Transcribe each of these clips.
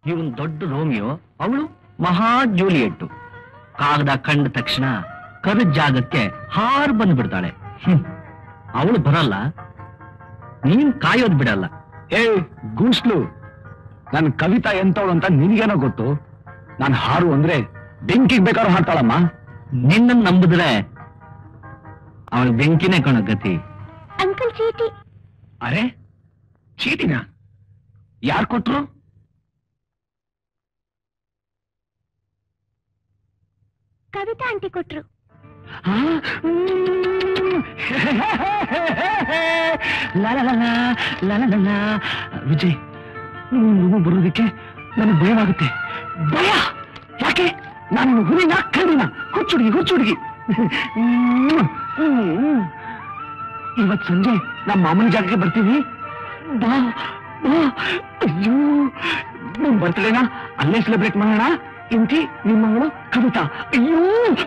ಇವನ್ ದೊಡ್ಡ ರೋಮಿಯೋ, ಅವಳು ಮಹಾ ಜೂಲಿಯೆಟ್ಟು. ಕಾಗದ ಕಂಡ ತಕ್ಷಣ ಕರದ ಜಾಗಕ್ಕೆ ಹಾರ್ ಬಂದ್ಬಿಡ್ತಾಳೆ. ಅವಳು ಬರಲ್ಲ, ನೀನ್ ಕಾಯೋದ್ ಬಿಡಲ್ಲ. ಗುಂಸ್ಲು, ನನ್ ಕವಿತಾ ಎಂತವಳು ಅಂತ ನಿನಗೇನೋ ಗೊತ್ತು. ನಾನು ಹಾರು ಅಂದ್ರೆ ಬೆಂಕಿಗೆ ಬೇಕಾದ್ರೂ ಹಾಡ್ತಾಳಮ್ಮ. ನಿನ್ನ ನಂಬಿದ್ರೆ ಅವಳು ಬೆಂಕಿನೇ ಕಣೋ ಗತಿ. ಅಂಕಲ್ ಚೀಟಿ. ಅರೆ, ಚೀಟಿನ ಯಾರು ಕೊಟ್ರು? ಕವಿತಾ ಆಂಟಿ ಕೊಟ್ರು. ವಿಜಯ್, ನೀವು ಬರೋದಕ್ಕೆ ನನಗೆ ಭಯವಾಗುತ್ತೆ. ಭಯ ಯಾಕೆ? ನಾನು ಹುಲಿನ ಕಣ್ಣಿನ ಹುಚ್ಚುಡುಗಿ. ಇವತ್ ಸಂಜೆ ನಮ್ಮ ಮಾಮನ ಜಾಗಕ್ಕೆ ಬರ್ತೀವಿ. ಬಾ ಬಾ. ಅಯ್ಯೋ, ನಿಮ್ ಬರ್ತಡೇನಾ ಅಲ್ಲೇ ಸೆಲೆಬ್ರೇಟ್ ಮಾಡೋಣ. ಇಂತಿ ನಿಮ್ಮಗಳು ಕವಿತಾ. ಅಯ್ಯೋ,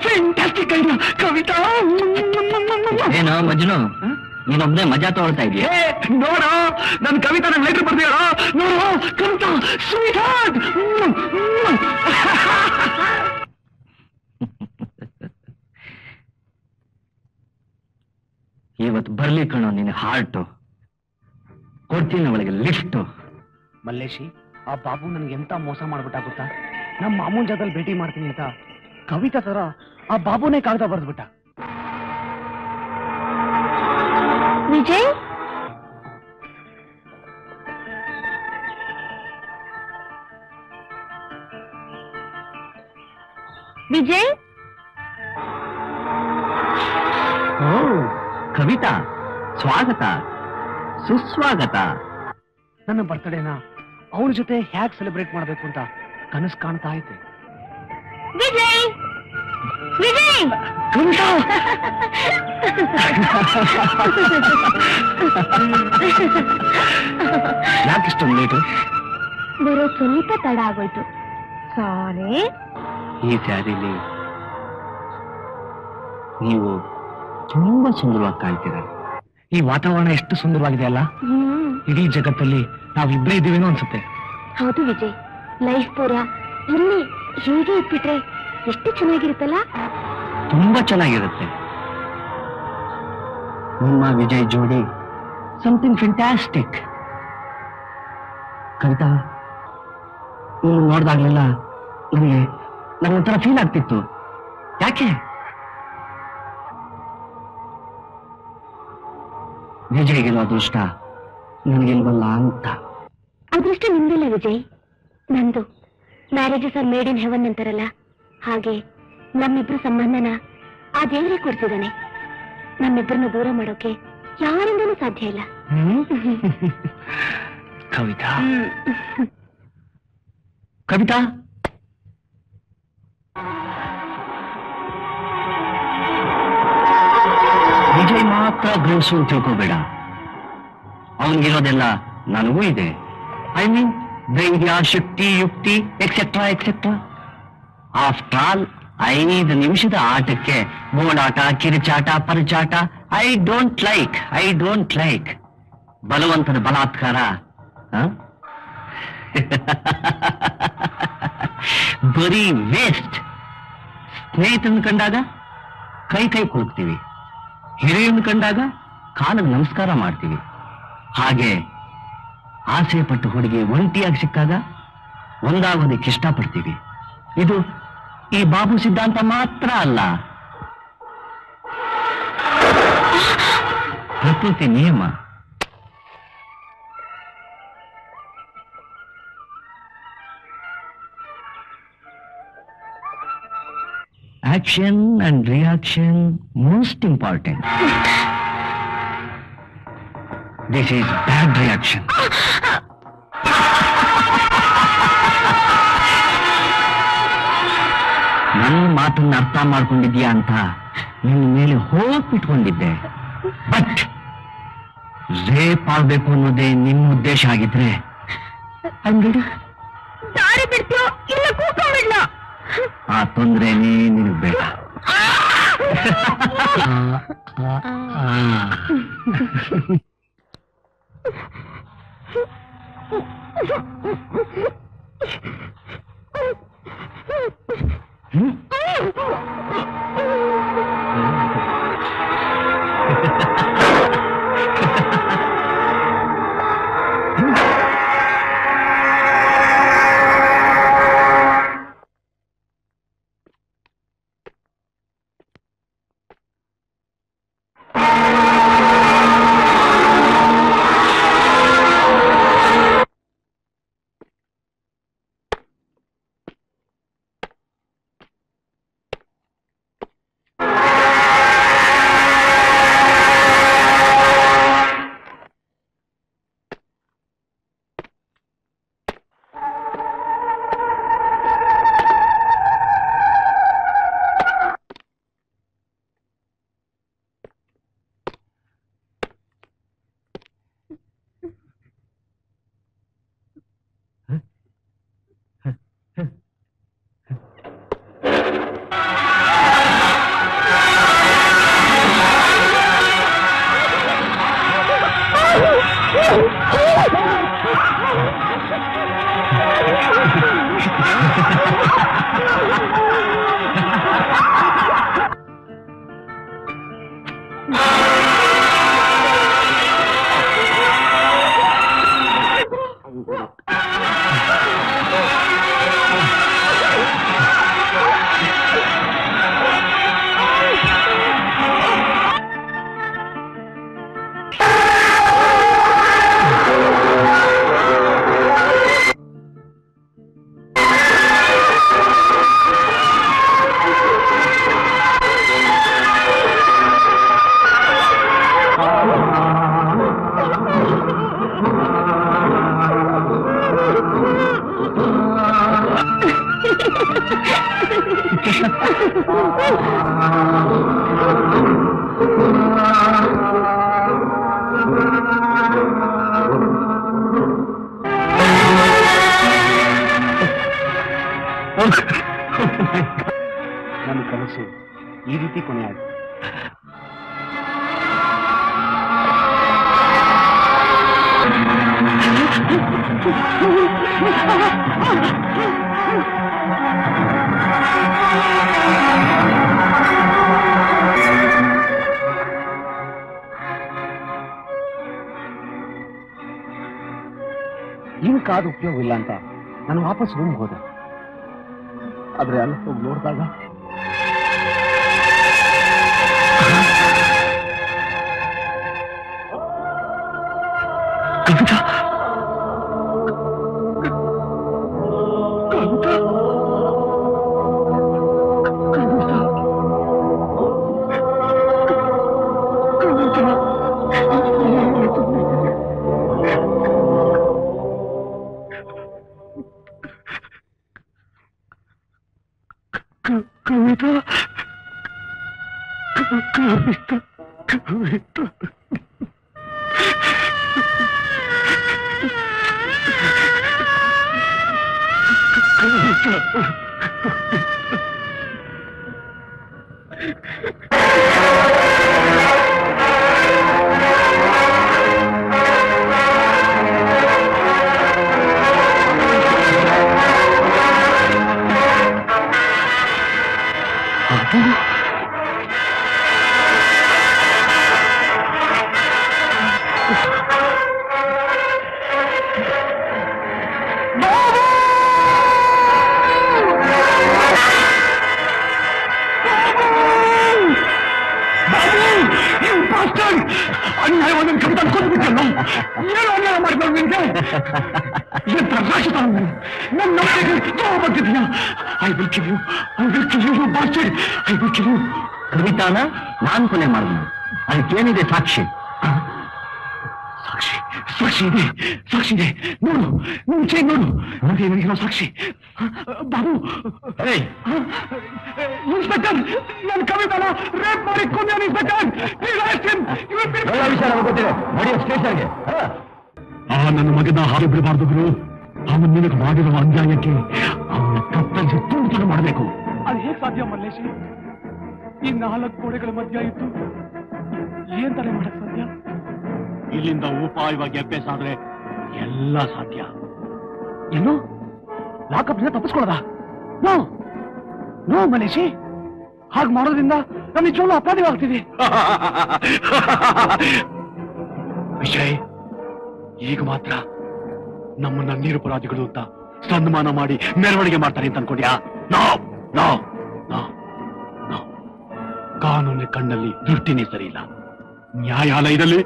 ಫ್ಯಾಂಟಾಸ್ಟಿಕ್ ಐಡಿಯಾ ಕವಿತಾ. ಏನೋ ಮಜ್ನು, ನೀನೊಬ್ನೇ ಮಜಾ ತಗೊಳ್ತಾ ಇದೀಯ. ನೋಡೋ, ನನ್ ಕವಿತಾ ನನ್ ಲೆಟರ್ ಬರ್ತೀಯೋ. ನೋಡೋ ಕವಿತಾ, ಸ್ವೀಟ್ ಹಾರ್ಟ್. ಇವತ್ತು ಬರ್ಲಿ ಕಣೋ ನಿನ್ನ ಹಾರ್ಟು. ಕೊಡ್ತೀನಿ ಅವಳಿಗೆ ಲಿಫ್ಟ್. ಮಲ್ಲೇಶಿ, ಆ ಬಾಬು ನನಗೆ ಎಂತ ಮೋಸ ಮಾಡ್ಬಿಟ್ಟ ಗೊತ್ತಾ? ನಮ್ಮ ಮಾಮೂನ್ ಜಾಗದಲ್ಲಿ ಭೇಟಿ ಮಾಡ್ತೀನಿ ಅಂತ ಕವಿತಾ ತರ ಆ ಬಾಬುನೇ ಕಾಗದ ಬರ್ದ್ಬಿಟ್ಟ. ವಿಜಯ್, ವಿಜಯ್. ಓ ಕವಿತಾ, ಸ್ವಾಗತ ಸುಸ್ವಾಗತ. ನನ್ನ ಬರ್ತಡೇನ ಅವಳ ಜೊತೆ ಹ್ಯಾಕ್ ಸೆಲೆಬ್ರೇಟ್ ಮಾಡ್ಬೇಕು ಅಂತ ಕನಸು ಕಾಣ್ತಾ ಐತೆ. ವಿಜಯ್, ವಿಜಯ್. ಕವಿತಾ, ಯಾಕಿಷ್ಟೊಂದು ಲೇಟು? ಬರೋ ಸ್ವಲ್ಪ ತಡ ಆಗೋಯ್ತು. ಸಾರಿ. ಈ ಸ್ಯಾರಿಲಿ ನೀವು ತುಂಬಾ ಸುಂದರವಾಗಿ ಕಾಣ್ತೀರ. ಈ ವಾತಾವರಣ ಎಷ್ಟು ಸುಂದರವಾಗಿದೆ ಅಲ್ಲ? ಇಡೀ ಜಗತ್ತಲ್ಲಿ ನಾವಿಬ್ಬರೇ ಇದ್ದೀವೇನೋ ಅನ್ಸುತ್ತೆ. ಹೌದು ವಿಜಯ್, ಲೈಫ್ ಪೂರ ಇಲ್ಲಿ ಹೀಗೆ ಇಟ್ಬಿಟ್ರೆ ಎಷ್ಟು ಚೆನ್ನಾಗಿರುತ್ತಲ್ಲ. ತುಂಬಾ ಚೆನ್ನಾಗಿರುತ್ತೆ. ನಿಮ್ಮ ವಿಜಯ್ ಜೋಡಿ ಸಮಥಿಂಗ್ ಫ್ಯಾಂಟಾಸ್ಟಿಕ್. ಕವಿತಾ, ನೀನು ನೋಡ್ದಾಗ್ಲೆಲ್ಲ ನನಗೊಂಥರ ಫೀಲ್ ಆಗ್ತಿತ್ತು. ಯಾಕೆ? ವಿಜಯ್ಗಿರೋ ಅದೃಷ್ಟ ನನಗಿಲ್ವಲ್ಲ ಅಂತ. ಅದೃಷ್ಟ ನಿಮ್ದಿಲ್ಲ ವಿಜಯ್, ನಂದು. Marriages are made in heaven ಅಂತಾರಲ್ಲ, ಹಾಗೆ ನಮ್ಮಿಬ್ರು ಸಂಬಂಧನ ಆ ದೇವರೇ ಕೊಡ್ತಿದ್ದಾನೆ. ನಮ್ಮಿಬ್ಬರನ್ನು ದೂರ ಮಾಡೋಕೆ ಯಾರಿಂದಲೂ ಸಾಧ್ಯ ಇಲ್ಲ. ಕವಿತಾ, ಕವಿತಾ, ವಿಜಯ್ ಮಾತ್ರ ಗಂಡಸು ತಿಳ್ಕೋಬೇಡ. ಅವನಿಗಿರೋದೆಲ್ಲ ನನಗೂ ಇದೆ. ಐ ಮೀನ್ ಧೈರ್ಯ, ಶಕ್ತಿ, ಯುಕ್ತಿ ಎಕ್ಸೆಟ್ರಾ ಎಕ್ಸೆಟ್ರಾ. ಆಫ್ಟರ್ ಆಲ್ 5 ನಿಮಿಷದ ಆಟಕ್ಕೆ ಓಡಾಟ, ಕಿರಿಚಾಟ, ಪರಿಚಾಟ ಐ ಡೋಂಟ್ ಲೈಕ್. ಬಲವಂತನ ಬಲಾತ್ಕಾರ ಬರೀ ವೇಸ್ಟ್. ಸ್ನೇಹಿತನ ಕಂಡಾಗ ಕೈ ಕುಲುಕ್ತೀವಿ, ಹಿರಿಯನ್ ಕಂಡಾಗ ಕಾಲಿಗೆ ನಮಸ್ಕಾರ ಮಾಡ್ತೀವಿ. ಹಾಗೆ ಆಸೆ ಪಟ್ಟು ಹುಡುಗಿ ಒಂಟಿಯಾಗಿ ಸಿಕ್ಕಾಗ ಒಂದಾಗೋದಕ್ಕೆ ಇಷ್ಟಪಡ್ತೀವಿ. ಇದು ಈ ಬಾಬು ಸಿದ್ಧಾಂತ ಮಾತ್ರ ಅಲ್ಲ, ಪ್ರಕೃತಿ ನಿಯಮ. Action and reaction most important. This is bad reaction. ನನ್ನ ಮಾತನ್ನ ಅರ್ಥ ಮಾಡ್ಕೊಂಡಿದ್ಯಾ ಅಂತ ನಿನ್ನ ಮೇಲೆ ಹೋಗ್ಬಿಟ್ಕೊಂಡಿದ್ದೆ. ಬಟ್ ರೇಪ್ ಆಗ್ಬೇಕು ಅನ್ನೋದೇ ನಿಮ್ಮ ಉದ್ದೇಶ ಆಗಿದ್ರೆ ಅಂಗಡಿ ದಾರಿ ಬಿಡ್ತೀಯೋ ಇಲ್ಲ ಕೂತ್ಕೊಂಡಿಲ್ಲ. ಆ ತೊಂದ್ರೆನೇ ನಿನಗೆ ಬೇಡ. ನನ್ನ ಕನಸು ಈ ರೀತಿ ಕೊನೆಯಾಗಿದೆ. ಇನ್ಕಾದ ಉಪಯೋಗ ಇಲ್ಲ ಅಂತ ನಾನು ವಾಪಸ್ ರೂಮ್ ಹೋದೆ. ಆದ್ರೆ ಅಲ್ಲಿ ಹೋಗಿ ನೋಡಿದಾಗ ಕವಿತಾ ಕವಿತಾನ ನಾನ್ ಕೊನೆ ಮಾಡಿದ್ನು. ಅದಕ್ಕೇನಿದೆ ಸಾಕ್ಷಿ? ಸಾಕ್ಷಿ ಸಾಕ್ಷಿ ಇದೆ, ಸಾಕ್ಷಿ ಇದೆ. ನೋಡು, ಮುಂಚೆ ನೋಡು, ಅದೇನಿರೋ ಸಾಕ್ಷಿ. ಬಾಬು, ಇನ್ಸ್ಪೆಕ್ಟರ್, ನನ್ನ ಕವಿತಾನ ರೇಪ್ ಮಾಡಿ ಕೊಂದ ಇನ್ಸ್ಪೆಕ್ಟರ್. ಎಲ್ಲ ವಿಷಯ ನಮಗೆ ಗೊತ್ತಿದೆ. ನೋಡಿ ಸ್ಟೇಷನ್ಗೆ. ನನ್ನ ಮಗನ ಹಾಗೆ ಬಿಡಬಾರ್ದು ಗುರು. ಅವನು ನಿನಗೆ ಮಾಡಿರುವ ಅನ್ಯಾಯಕ್ಕೆ ಅವನ ಕತ್ತರಿಸಿ ತುಂಡು ಮಾಡಬೇಕು. ಅದು ಹೇಗೆ ಸಾಧ್ಯ ಮಲ್ಲೇಶಿ? ಈ 4 ಗೋಡೆಗಳ ಮಧ್ಯ ಇದ್ದು ಏನ್ ತರ ಮಾಡಕ್ ಸಾಧ್ಯ? ಇಲ್ಲಿಂದ ಉಪಾಯವಾಗಿ ಅಭ್ಯಾಸ ಆದ್ರೆ ಎಲ್ಲ ಸಾಧ್ಯ. ಏನು ಲಾಕಪ್ನಿಂದ ತಪ್ಪಿಸ್ಕೊಳ್ಳೋದ? ನೋ ನೋ ಮಲೇಶಿ, ಹಾಗೆ ಮಾಡೋದ್ರಿಂದ ನಾನು ನಿಜವಾಗ್ಲೂ ಅಪರಾಧಿವಾಗ್ತಿದೆ. ವಿಜಯ್, ಈಗ ಮಾತ್ರ ನಮ್ಮನ್ನ ನಿರಪರಾಧಿಗಳು ಅಂತ ಸನ್ಮಾನ ಮಾಡಿ ಮೆರವಣಿಗೆ ಮಾಡ್ತಾರೆ ಅಂತ ಅನ್ಕೊಂಡ್ಯಾ? No no no no. ಕಾನೂನಿನ ಕಣ್ಣಲ್ಲಿ ದೃಷ್ಟಿನೇ ಸರಿ ಇಲ್ಲ. ನ್ಯಾಯಾಲಯದಲ್ಲಿ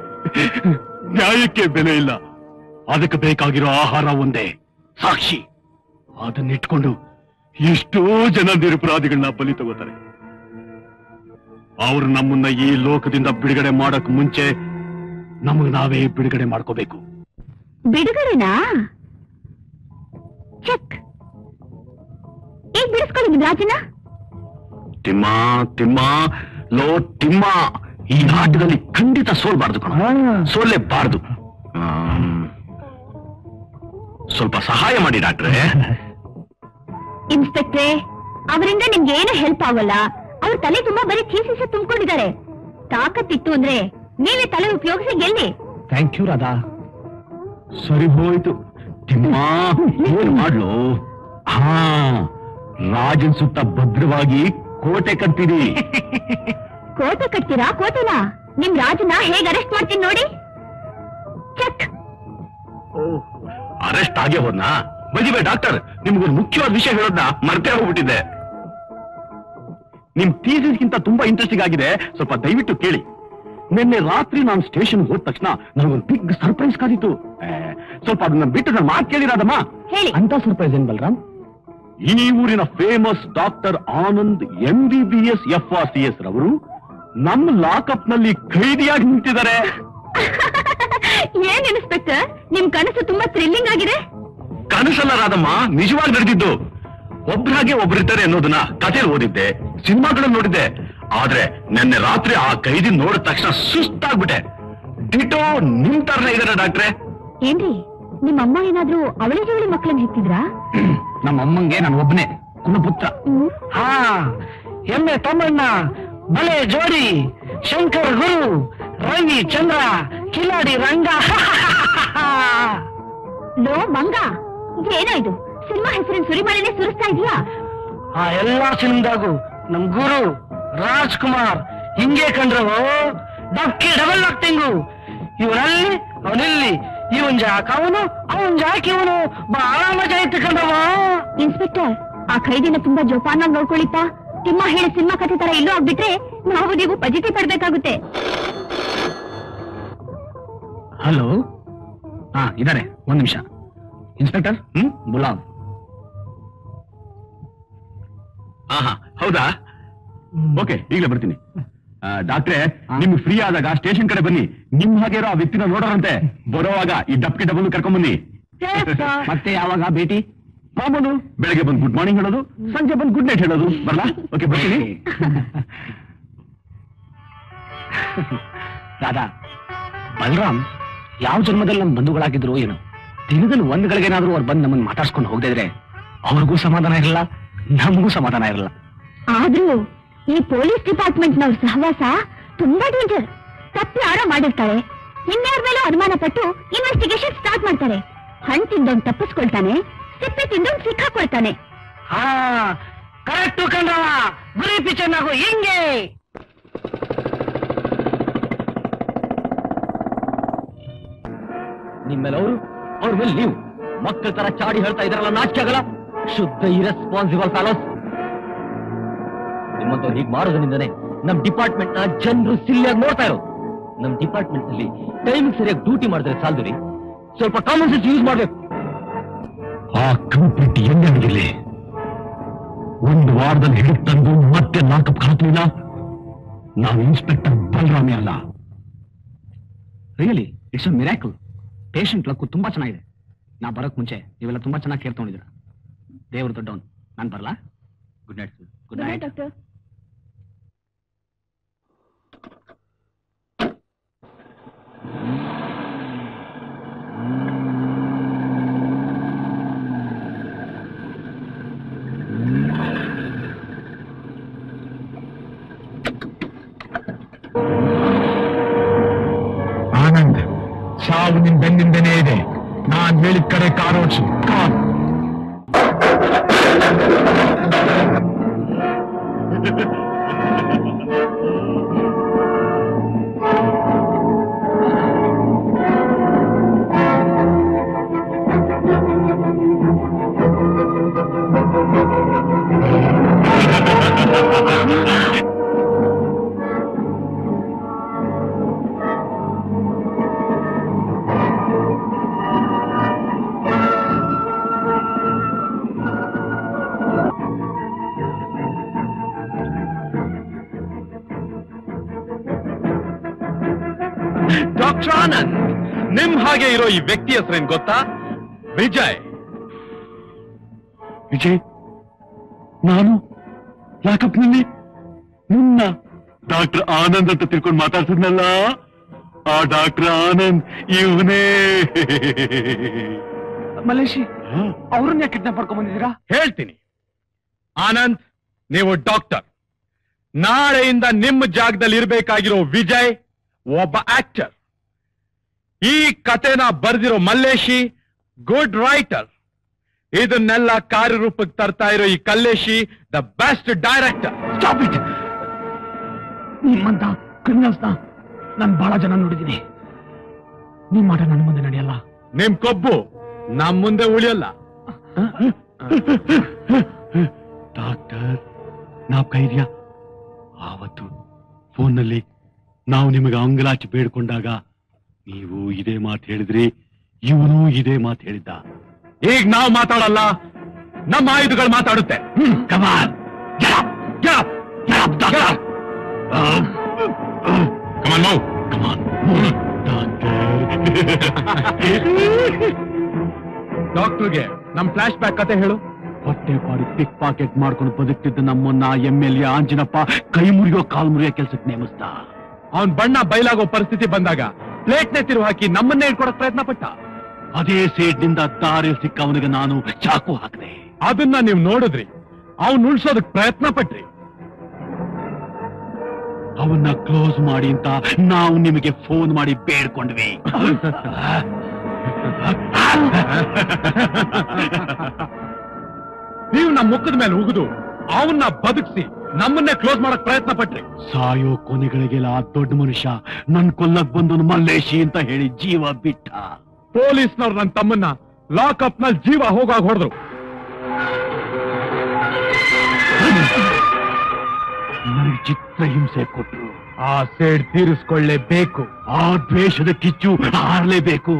ನ್ಯಾಯಕ್ಕೆ ಬೆಲೆ ಇಲ್ಲ. ಅದಕ್ಕೆ ಬೇಕಾಗಿರೋ ಆಹಾರ ಒಂದೇ, ಸಾಕ್ಷಿ. ಅದನ್ನಿಟ್ಕೊಂಡು ಎಷ್ಟೋ ಜನ ನಿರಪರಾಧಿಗಳನ್ನ ಬಲಿ ತಗೋತಾರೆ. ಅವರು ನಮ್ಮನ್ನ ಈ ಲೋಕದಿಂದ ಬಿಡುಗಡೆ ಮಾಡಕ್ ಮುಂಚೆ ನಮಗ್ ನಾವೇ ಬಿಡುಗಡೆ ಮಾಡ್ಕೋಬೇಕು. ಬಿಡುಗಡೆನಾ? ಚೆಕ್. ಈಗ ಬಿಡಿಸ್ಕೊಳ್ಳಿ ರಾಜನ. ತಿಮ್ಮ ತಿಮ್ಮ ಲೋ ತಿಮ್ಮ, ಈ ಆಟದಲ್ಲಿ ಖಂಡಿತ ಸೋಲ್ಬಾರ್ದು ಕಣ, ಸೋಲ್ಲೇಬಾರ್ದು. ಸ್ವಲ್ಪ ಸಹಾಯ ಮಾಡಿ ಡಾಕ್ಟ್ರೆ. ಇನ್ಸ್ಪೆಕ್ಟ್ರೆ, ಅವರಿಂದ ನಿಮ್ಗೆ ಏನು ಹೆಲ್ಪ್ ಆಗಲ್ಲ. ಅವ್ರ ತಲೆ ತುಂಬಾ ಬರೀ ಥೀಸಿಸ್ ತುಂಬಿಕೊಂಡಿದ್ದಾರೆ. ತಾಕತ್ತಿತ್ತು ಅಂದ್ರೆ ನೀವೇ ತಲೆ ಉಪಯೋಗಿಸಿ ಗೆಲ್ಲಿ. Thank you Radha. ಸರಿ ಹೋಯ್ತು. ತಿಮ್ಮ, ಏನ್ ಮಾಡ್ಲು? ಹಾ, ರಾಜನ್ ಸುತ್ತ ಭದ್ರವಾಗಿ ಕೋಟೆ ಕಟ್ತೀರಿ. ಕೋಟೆ ಕಟ್ತೀರಾ? ಕೋಟೆನಾ? ನಿಮ್ ರಾಜನ ಹೇಗ್ ಅರೆಸ್ಟ್ ಮಾಡ್ತೀನಿ ನೋಡಿ. ಚೆಕ್. ಅರೆಸ್ಟ್ ಆಗೇ ಹೋದ್ನಾ? ಬದಿಬೇ ಡಾಕ್ಟರ್, ನಿಮ್ಗೊಂದು ಮುಖ್ಯವಾದ ವಿಷಯ ಹೇಳೋದ್ನ ಮರ್ತೇ ಹೋಗ್ಬಿಟ್ಟಿದ್ದೆ. ನಿಮ್ ಥೀಸಿಸ್ಗಿಂತ ತುಂಬಾ ಇಂಟ್ರೆಸ್ಟಿಂಗ್ ಆಗಿದೆ, ಸ್ವಲ್ಪ ದಯವಿಟ್ಟು ಕೇಳಿ. ನಿನ್ನೆ ರಾತ್ರಿ ನಾನು ಸ್ಟೇಷನ್ ಹೋದ ತಕ್ಷಣ ನನಗೊಂದು ಬಿಗ್ ಸರ್ಪ್ರೈಸ್ ಕಾದಿತ್ತು. ಸ್ವಲ್ಪ ಅದನ್ನ ಬಿಟ್ಟು ನಾನು ಮಾತು ಕೇಳಿರಾದಮ್ಮ. ಹೇಳಿ. ಅಂತ ಸರ್ಪ್ರೈಸ್ ಏನ್ ಬಲ್ರಾಮ್? ಈ ಊರಿನ famous doctor Anand MBBS FRCS ರವರು ನಮ್ಮ ಲಾಕಪ್ ನಲ್ಲಿ ಖೈದಿಯಾಗಿ ನಿಂತಿದ್ದಾರೆ. ಏನ್ ಇನ್ಸ್ಪೆಕ್ಟರ್, ನಿಮ್ ಕನಸು ತುಂಬಾ ಥ್ರಿಲ್ಲಿಂಗ್ ಆಗಿದೆ. ಕನಸಲ್ಲ ರಾಧಮ್ಮ, ನಿಜವಾಗಿ ನಡೆದಿದ್ದು. ಒಬ್ರಾಗೆ ಒಬ್ರಿದ್ದಾರೆ ಅನ್ನೋದನ್ನ ಕಥೆಯಲ್ಲಿ ಓದಿದ್ದೆ, ಸಿನಿಮಾಗಳನ್ನು ನೋಡಿದ್ದೆ. ಆದ್ರೆ ನಿನ್ನೆ ರಾತ್ರಿ ಆ ಕೈದಿ ನೋಡಿದ ತಕ್ಷಣ ಸುಸ್ತಾಗ್ಬಿಟ್ಟೆ. ಡಿಟೋ ನಿಮ್ ತರನೇ ಇದಾರೆ ಡಾಕ್ಟ್ರೆ. ಏನ್ರಿ, ನಿಮ್ಮಮ್ಮ ಏನಾದ್ರೂ ಅವಳಿ ಜವಳಿ ಮಕ್ಕಳನ್ನ ಹೆತ್ತಿದ್ರಾ? ನಮ್ಮ ಅಮ್ಮಂಗೆ ನಾನು ಒಬ್ಬನೇ ಕುಲಪುತ್ರ. ಹಾ, ಎಮ್ಮೆ ತಮ್ಮಣ್ಣ, ಬಲೆ ಜೋಡಿ, ಶಂಕರ್ ಗುರು, ರವಿ ಚಂದ್ರ, ಕಿಲಾಡಿ ರಂಗ. ಲೋ ಮಂಗ, ಏನೋ ಇದು ಸಿನಿಮಾ ಹೆಸರಿನ ಸುರಿಮಳೆನೆ ಸುರಿಸ್ತಾ ಇದೀಯಾ? ಆ ಎಲ್ಲಾ ಸಿನಿಮಾದಾಗೂ ನಮ್ ಗುರು ರಾಜ್ಕುಮಾರ್ ಹಿಂಗೆ ಕಂಡ್ರವು. ಡಬ್ಕಿ ಡಬಲ್ ಆಕ್ಟಿಂಗು. ಇವನಲ್ಲಿ ಅವನಿಲ್ಲಿ, ಇವನ್ ಜಾಕ ಅವನು, ಅವನ್ ಜಾಕ್ ಇವನು. ಬಹಳ ಮಜಾ ಇತ್ತು ಕಂಡ್ರವ. ಇನ್ಸ್ಪೆಕ್ಟರ್, ಆ ಖೈದಿನ ತುಂಬಾ ಜೋಪಾನಾಗಿ ನೋಡ್ಕೊಳ್ಳಿಪ್ಪ. ತಿಮ್ಮ ಹೇಳಿ ಸಿನಿಮಾ ಕಥೆ ತರ ಇಲ್ಲೂ ಆಗ್ಬಿಟ್ರೆ ನಾವು ನೀವು ಪಜಿತಿ ಪಡ್ಬೇಕಾಗುತ್ತೆ. ಹಲೋ. ಹಾ, ಇದಾರೆ, ಒಂದ್ ನಿಮಿಷ. ಇನ್ಸ್ಪೆಕ್ಟರ್ ಬುಲಾವ್. ಹಾ, ಹೌದಾ? ಓಕೆ, ಈಗಲೇ ಬರ್ತೀನಿ. ಡಾಕ್ಟ್ರೆ, ನಿಮ್ಗೆ ಫ್ರೀ ಆದಾಗ ಸ್ಟೇಷನ್ ಕಡೆ ಬನ್ನಿ. ನಿಮ್ ಹಾಗೆ ಇರೋ ಆ ವ್ಯಕ್ತಿನ ನೋಡೋರಂತೆ. ಬರೋವಾಗ ಈ ಡಬ್ಕಿ ಡಬಲ್ ಕರ್ಕೊಂಡ್ ಬನ್ನಿ. ಮತ್ತೆ ಯಾವಾಗ ಭೇಟಿ? ಮಾಮೂಲು, ಬೆಳಗ್ಗೆ ಬಂದು ಗುಡ್ ಮಾರ್ನಿಂಗ್ ಹೇಳೋದು, ಸಂಜೆ ಬಂದು ಗುಡ್ ನೈಟ್ ಹೇಳೋದು. ಬರ್ಲಾ? ಓಕೆ, ಬರ್ತೀನಿ. ದಾದಾ, ಬಲರಾಮ್ ಯಾವ ಜನ್ಮದಲ್ಲಿ ನಮ್ಮ ಬಂಧುಗಳಾಗಿದ್ರು ಏನೋ, ದಿನದಲ್ಲಿ ಒಂದ್ ಗಳಿಗೆನಾದ್ರೂ ಅವ್ರು ಬಂದು ನಮ್ಮನ್ನು ಮಾತಾಡ್ಸ್ಕೊಂಡು ಹೋಗದೆ ಇದ್ರೆ ಅವ್ರಿಗೂ ಸಮಾಧಾನ ಇರಲ್ಲ, ನಮಗೂ ಸಮಾಧಾನ ಇರಲ್ಲ. ಆದ್ರೂ ಈ ಪೊಲೀಸ್ ಡಿಪಾರ್ಟ್ಮೆಂಟ್ ನವ್ರ ಸಹವಾಸ ತುಂಬಾ ಡೇಂಜರ್. ತಪ್ಪು ಯಾರೋ ಮಾಡಿರ್ತಾರೆ, ಇನ್ಯಾರ ಮೇಲೂ ಅನುಮಾನ ಪಟ್ಟು ಇನ್ವೆಸ್ಟಿಗೇಷನ್ ಸ್ಟಾರ್ಟ್ ಮಾಡ್ತಾರೆ. ಹಣ್ಣು ತಿಂದವ್ನು ತಪ್ಪಿಸ್ಕೊಳ್ತಾನೆ, ಸಿಪ್ಪೆ ತಿಂದವ್ನು ಸಿಕ್ಕಾಕೊಳ್ತಾನೆ. ಹಾ, ಕರೆಕ್ಟು ಕಂಡ್ರವ. ಗುರಿ ಪಿಕ್ಚರ್ ನಾವು ಹಿಂಗೆ. ನಿಮ್ಮೆಲ್ಲವರು ಅವ್ರ ಮೇಲೆ ನೀವು ಮಕ್ಕಳ ತರ ಚಾಡಿ ಹೇಳ್ತಾ ಇದ್ರಲ್ಲ, ನಾಚಿಕೆ ಆಗಲ್ಲ? ಶುದ್ಧ ಇರೆಸ್ಪಾನ್ಸಿಬಲ್ ಫಾಲೋಸ್. ನಿಮ್ಮಂತವ್ರು ಹೀಗೆ ಮಾಡೋದ್ರಿಂದನೇ ನಮ್ ಡಿಪಾರ್ಟ್ಮೆಂಟ್ ನ ಜನರು ಸಿಲ್ಲಿಯಾಗಿ ನೋಡ್ತಾ ಇರೋದು. ನಮ್ ಡಿಪಾರ್ಟ್ಮೆಂಟ್ ನಲ್ಲಿ ಟೈಮಿಂಗ್ ಸರಿಯಾಗಿ ಡ್ಯೂಟಿ ಮಾಡಿದ್ರೆ ಸಾಲದು ರೀ, ಸ್ವಲ್ಪ ಕಾಮನ್ ಸೆನ್ಸ್ ಯೂಸ್ ಮಾಡ್ಬೇಕು. ಆ ಕಂಪ್ಲೀಟ್ ಎಂದಿರಲಿ ಒಂದು ವಾರದಲ್ಲಿ ಹಿಡಿದು ತಂದು ಮತ್ತೆ ಲಾಕಪ್ ಹಾಕಲಿಲ್ಲ. ನಾವು ಇನ್ಸ್ಪೆಕ್ಟರ್ ಬಲರಾಮೇ ಅಲ್ಲ. Really it's a miracle. Patient luck ತುಂಬಾ ಚೆನ್ನಾಗಿದೆ. ನಾ ಬರೋಕ್ ಮುಂಚೆ ನೀವೆಲ್ಲ ತುಂಬಾ ಚೆನ್ನಾಗಿ ಕೇರ್ ತಗೊಂಡಿದ್ದೀರಾ. ದೇವ್ರ ದೊಡ್ಡವನ್. ನಾನು ಬರಲಾ? Good night sir. Good night doctor. Anand, ಸಾವು ನಿಮ್ ಬೆನ್ನಿಂದನೇ ಇದೆ. ನಾ ಹೇಳಿದ ಕಡೆ ಕಾರ್ ಓಡಿಸಿ. ಕಾರ್ ಡಾಕ್ಟರ್ ಆನಂದ್, ನಿಮ್ ಹಾಗೆ ಇರೋ ಈ ವ್ಯಕ್ತಿ ಹೆಸರೇನ್ ಗೊತ್ತಾ? ವಿಜಯ್. ವಿಜಯ್, ನಾನು ಲಾಕಪ್ನಲ್ಲಿ ನಿನ್ನ ಡಾಕ್ಟರ್ ಆನಂದ್ ಅಂತ ತಿಳ್ಕೊಂಡು ಮಾತಾಡ್ತಿದ್ನಲ್ಲ, ಆ ಡಾಕ್ಟರ್ ಆನಂದ್ ಇವನೇ. ಮಲೇಶಿ, ಅವ್ರನ್ನ ಯಾಕೆ ಕಿಡ್ನಾಪ್ ಮಾಡ್ಕೊಂಡ್ ಬಂದಿದ್ದೀರಾ? ಹೇಳ್ತೀನಿ. ಆನಂದ್, ನೀವು ಡಾಕ್ಟರ್. ನಾಳೆಯಿಂದ ನಿಮ್ಮ ಜಾಗದಲ್ಲಿ ಇರಬೇಕಾಗಿರೋ ವಿಜಯ್ ಒಬ್ಬ ಆಕ್ಟರ್. ಈ ಕಥೆನ ಬರೆದಿರೋ ಮಲ್ಲೇಶಿ ಗುಡ್ ರೈಟರ್. ಇದನ್ನೆಲ್ಲ ಕಾರ್ಯರೂಪಕ್ಕೆ ತರ್ತಾ ಇರೋ ಈ Kalleshi the best director. Stop it. ನಿಮ್ಮಂತ ಕ್ರಿಮಿನಲ್ಸ್ನ ನಾನು ಬಹಳ ಜನ ನೋಡಿದ್ದೀನಿ. ನಿಮ್ ಮಾಟ ನನ್ನ ಮುಂದೆ ನಡೆಯಲ್ಲ. ನಿಮ್ ಕೊಬ್ಬು ನಮ್ ಮುಂದೆ ಉಳಿಯಲ್ಲ. ಡಾಕ್ಟರ್, ನಾವ್ ಕೈದ್ಯಾ ಆವತ್ತು ಫೋನ್ನಲ್ಲಿ ನಾವು ನಿಮಗೆ ಅಂಗಲಾಚಿ ಬೇಡ್ಕೊಂಡಾಗ ನೀವು ಇದೇ ಮಾತು ಹೇಳಿದ್ರಿ, ಇವನು ಇದೇ ಮಾತು ಹೇಳಿದ್ದ. ಈಗ ನಾವು ಮಾತಾಡಲ್ಲ, ನಮ್ಮ ಆಯುಧಗಳು ಮಾತಾಡುತ್ತೆ. ಕಮಾನ್, ಡಾಕ್ಟರ್ಗೆ ನಮ್ ಫ್ಲಾಶ್ ಬ್ಯಾಕ್ ಕತೆ ಹೇಳು. ಹೊಟ್ಟೆ ಪಾಡಿ ಪಿಕ್ ಪಾಕೆಟ್ ಮಾಡ್ಕೊಂಡು ಬದುಕ್ತಿದ್ದ ನಮ್ಮನ್ನ MLA ಆಂಜಿನಪ್ಪ ಕೈ ಮುರಿಯೋ ಕಾಲ್ ಮುರಿಯೋ ಕೆಲ್ಸಕ್ಕೆ ನೇಮಿಸ್ದ. ಅವನ್ ಬಣ್ಣ ಬಯಲಾಗೋ ಪರಿಸ್ಥಿತಿ ಬಂದಾಗ ಪ್ಲೇಟ್ನೆ ತಿರು ಹಾಕಿ ನಮ್ಮನ್ನೇ ಇಟ್ಕೊಡಕ್ ಪ್ರಯತ್ನ ಪಟ್ಟ. ಅದೇ ಸೇಡ್ನಿಂದ ದಾರಿ ಸಿಕ್ಕ ಅವನಿಗೆ ನಾನು ಚಾಕು ಹಾಕಿದೆ. ಅದನ್ನ ನೀವು ನೋಡಿದ್ರಿ, ಅವನ್ ಉಳ್ಸೋದಕ್ ಪ್ರಯತ್ನ ಪಟ್ರಿ. ಅವನ್ನ ಕ್ಲೋಸ್ ಮಾಡಿ ಅಂತ ನಾವು ನಿಮಗೆ ಫೋನ್ ಮಾಡಿ ಬೇಡ್ಕೊಂಡ್ವಿ. ನೀವು ನಮ್ಮ ಮುಖದ ಮೇಲೆ ಉಗಿದು ಅವನ್ನ ಬದುಕಿಸಿ ನಮ್ಮನ್ನೇ ಕ್ಲೋಸ್ ಮಾಡಕ್ ಪ್ರಯತ್ನ ಪಟ್ರಿ. ಸಾಯೋ ಕೊನೆಗಳಿಗೆಲ್ಲ ಆ ದೊಡ್ಡ ಮನುಷ್ಯ ನನ್ ಕೊಲ್ಲಕ್ ಬಂದವನು ಮಲ್ಲೇಶಿ ಅಂತ ಹೇಳಿ ಜೀವ ಬಿಟ್ಟ. ಪೊಲೀಸ್ನವ್ರು ನನ್ನ ತಮ್ಮನ್ನ ಲಾಕಪ್ ನಲ್ಲಿ ಜೀವ ಹೋಗಾಗ ಹೊಡೆದ್ರು. ನನಗೆ ಚಿತ್ರ ಹಿಂಸೆ ಕೊಟ್ರು. ಆ ಸೇಡ್ ತೀರಿಸ್ಕೊಳ್ಳೇಬೇಕು. ಆ ದ್ವೇಷದ ಕಿಚ್ಚು ಹಾರಲೇಬೇಕು.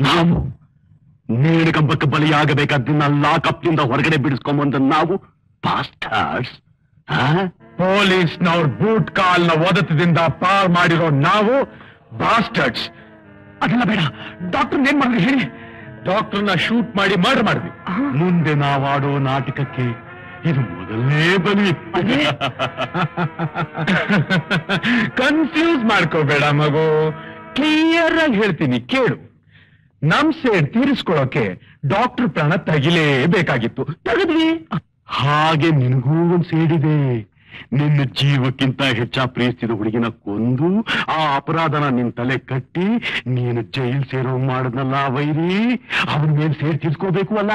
ನಾವು ನೇಣಗಂಬಕ್ಕೆ ಬಲಿಯಾಗಬೇಕಾದ್ದನ್ನ ಲಾಕಪ್ನಿಂದ ಹೊರಗಡೆ ಬಿಡಿಸ್ಕೊಂಬಂದ ನಾವು ಬಾಸ್ಟರ್ಸ್. ಪೊಲೀಸ್ನವ್ರ ಬೂಟ್ ಕಾಲ್ನ ಒದತದಿಂದ ಪಾರ್ ಮಾಡಿರೋ ನಾವು ಬಾಸ್ಟರ್ಸ್. ಅದೆಲ್ಲ ಬೇಡ. ಡಾಕ್ಟರ್ ಏನ್ ಮಾಡಿದ್ರಿ ಹೇಳಿ. ಡಾಕ್ಟರ್ನ ಶೂಟ್ ಮಾಡಿ ಮರ್ಡರ್ ಮಾಡಿದ್ವಿ. ಮುಂದೆ ನಾವಾಡೋ ನಾಟಕಕ್ಕೆ ಇದು ಮೊದಲನೇ ಬಲಿ. ಕನ್ಫ್ಯೂಸ್ ಮಾಡ್ಕೋಬೇಡ ಮಗು, ಕ್ಲಿಯರ್ ಆಗಿ ಹೇಳ್ತೀನಿ ಕೇಳು. ನಮ್ ಸೇಡ್ ತೀರಿಸ್ಕೊಳ್ಳೋಕೆ ಡಾಕ್ಟರ್ ಪ್ರಾಣ ತೆಗಿಲೇಬೇಕಾಗಿತ್ತು, ತೆಗೆದ್ವಿ. ಹಾಗೆ ನಿನಗೂ ಒಂದ್ ಸೇಡಿದೆ. ನಿನ್ನ ಜೀವಕ್ಕಿಂತ ಹೆಚ್ಚ ಪ್ರೀತಿಸಿದ ಹುಡುಗಿನ ಕೊಂದು ಆ ಅಪರಾಧನ ನಿನ್ ತಲೆ ಕಟ್ಟಿ ನೀನು ಜೈಲ್ ಸೇರೋ ಮಾಡಿದ್ನಲ್ಲ ವೈರಿ, ಅವನ ಮೇಲೆ ಸೇರಿ ತೀರ್ಸ್ಕೋಬೇಕು ಅಲ್ಲ.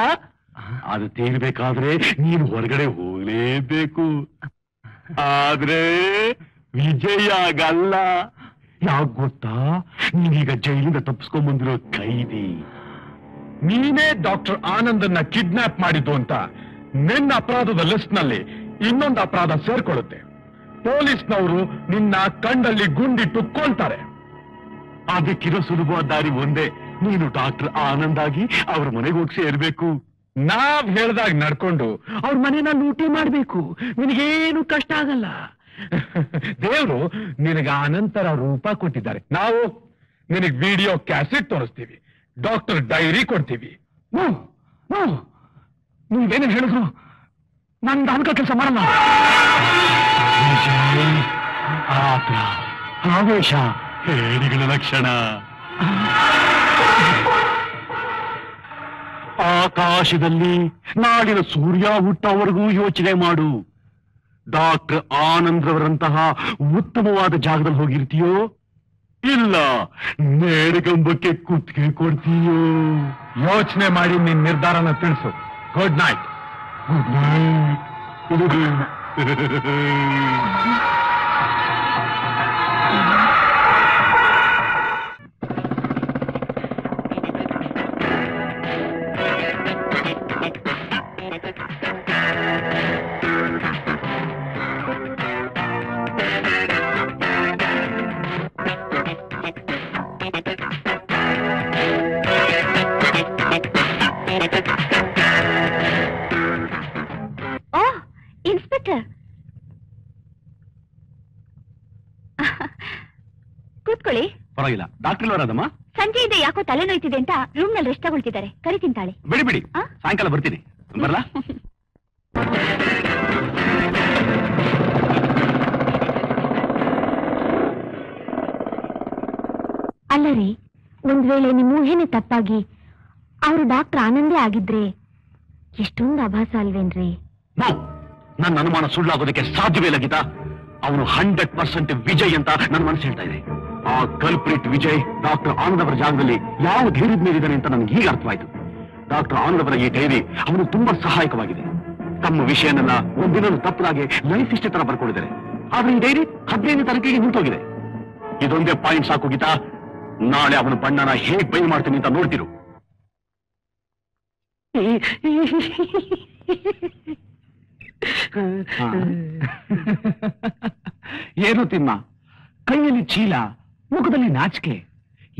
ಅದು ತೀರ್ಬೇಕಾದ್ರೆ ನೀನು ಹೊರಗಡೆ ಹೋಗ್ಲೇಬೇಕು. ಆದ್ರೆ ವಿಜಯ ಆಗಲ್ಲ. ಯಾಕೆ ಗೊತ್ತಾ? ನೀನೀಗ ಜೈಲಿಂದ ತಪ್ಪಿಸ್ಕೊಂಡ್ಬಂದಿರೋ ಕೈದಿ. ನೀನೇ ಡಾಕ್ಟರ್ ಆನಂದನ್ನ ಕಿಡ್ನಾಪ್ ಮಾಡಿದ್ದು ಅಂತ ನಿನ್ನ ಅಪರಾಧದ ಲಿಸ್ಟ್ ನಲ್ಲಿ ಇನ್ನೊಂದು ಅಪರಾಧ ಸೇರ್ಕೊಳ್ಳುತ್ತೆ. ಪೊಲೀಸ್ನವರು ನಿನ್ನ ಕಂಡಲ್ಲಿ ಗುಂಡಿಟ್ಟು ಕೊಲ್ತಾರೆ. ಅದಕ್ಕಿರೋ ಸುಲಭವಾದ ದಾರಿ ಒಂದೇ. ನೀನು ಡಾಕ್ಟರ್ ಆನಂದ್ ಆಗಿ ಅವ್ರ ಮನೆಗೆ ಹೋಗಿ ಸೇರ್ಬೇಕು. ನಾವ್ ಹೇಳ್ದಾಗ ನಡ್ಕೊಂಡು ಅವ್ರ ಮನೇನ ಲೂಟಿ ಮಾಡ್ಬೇಕು. ನಿನಗೇನು ಕಷ್ಟ ಆಗಲ್ಲ. ದೇವ್ರು ನಿನಗ ಅನಂತರ ರೂಪ ಕೊಟ್ಟಿದ್ದಾರೆ. ನಾವು ನಿನಗ್ ವಿಡಿಯೋ ಕ್ಯಾಸೆಟ್ ತೋರಿಸ್ತೀವಿ, ಡಾಕ್ಟರ್ ಡೈರಿ ಕೊಡ್ತೀವಿ. ನೀವೇನೇನು ಹೇಳಿದ್ರು ನಂದು ಅನ್ಕ ಕೆಲಸ ಮಾಡಲ್ಲ. ಆವೇಶ ಹೇಡಿಗಳ ಲಕ್ಷಣ. ಆಕಾಶದಲ್ಲಿ ನಾಡಿನ ಸೂರ್ಯ ಹುಟ್ಟವರೆಗೂ ಯೋಚನೆ ಮಾಡು. ಡಾಕ್ಟರ್ ಆನಂದ್ರವರಂತಹ ಉತ್ತಮವಾದ ಜಾಗದಲ್ಲಿ ಹೋಗಿರ್ತೀಯೋ, ಇಲ್ಲ ನೇರಗಂಬಕ್ಕೆ ಕುತ್ತಿಗೆ ಕೊಡ್ತೀಯೋ? ಯೋಚನೆ ಮಾಡಿ ನಿನ್ ನಿರ್ಧಾರನ ತಿಳಿಸು. Good night. Good night. Inspector, ಕೂತ್ಕೊಳ್ಳಿ. ಪರವಾಗಿಲ್ಲ. ಡಾಕ್ಟರ್ ಅವರಾದಮ್ಮ? ಸಂಜೆಯಿಂದ ಯಾಕೋ ತಲೆ ನೋಯ್ತಿದೆ ಅಂತ ರೂಮ್ ನಲ್ಲಿ ರೆಸ್ಟ್ ತಗೊಳ್ತಿದ್ದಾರೆ. ಕರಿತೀನಿ ತಾಳೆ. ಬಿಡಿ ಬಿಡಿ, ಸಾಯಂಕಾಲ ಬರ್ತೀನಿ. ಬರಲಾ? ಅಲ್ಲ ರೀ, ಒಂದ್ ವೇಳೆ ನಿಮ್ಮ ಊಹೆನೆ ತಪ್ಪಾಗಿ ಅವರು ಡಾಕ್ಟರ್ ಆನಂದೇ ಆಗಿದ್ರೆ ಎಷ್ಟೊಂದು ಆಭಾಸ ಅಲ್ವೇನ್ರಿ? ನನ್ನ ಅನುಮಾನ ಸುಳ್ಳಾಗೋದಕ್ಕೆ ಸಾಧ್ಯವೇ ಇಲ್ಲ ಗೀತಾ. ಅವನು 100% ವಿಜಯ್ ಅಂತ ನನ್ನ ಮನಸ್ಸು ಹೇಳ್ತಾ ಇದೆ. ಆ ಕಲ್ಪ್ರಿಟ್ ವಿಜಯ್ ಡಾಕ್ಟರ್ ಆನಂದ್ ಅವರ ಜಾಗದಲ್ಲಿ ಯಾವ ಧೈರ್ಯದ ಮೇಲಿದ್ದಾನೆ ಅಂತ ನನಗೆ ಈಗ ಅರ್ಥವಾಯ್ತು. ಡಾಕ್ಟರ್ ಆನಂದ್ ಅವರ ಈ ಡೈರಿ ಅವನು ತುಂಬಾ ಸಹಾಯಕವಾಗಿದೆ. ತಮ್ಮ ವಿಷಯನೆಲ್ಲ ಒಂದಿನ ತಪ್ಪದಾಗೆ ಲೈಫ್ ಇಷ್ಟೇ ತರ ಬರ್ಕೊಂಡಿದ್ದಾರೆ. ಆದ್ರೆ ಈ ಡೈರಿ 15ನೇ ತಾರೀಕಿಗೆ ನಿಂತೋಗಿದೆ. ಇದೊಂದೇ ಪಾಯಿಂಟ್ ಸಾಕು ಗೀತಾ. ನಾಳೆ ಅವನ ಬಣ್ಣನ ಹೇಗ್ ಬೈ ಮಾಡ್ತೀನಿ ಅಂತ ನೋಡ್ತಿರು. ಏನು ತಿಮ್ಮ, ಕೈಯಲ್ಲಿ ಚೀಲ, ಮುಖದಲ್ಲಿ ನಾಚಿಕೆ,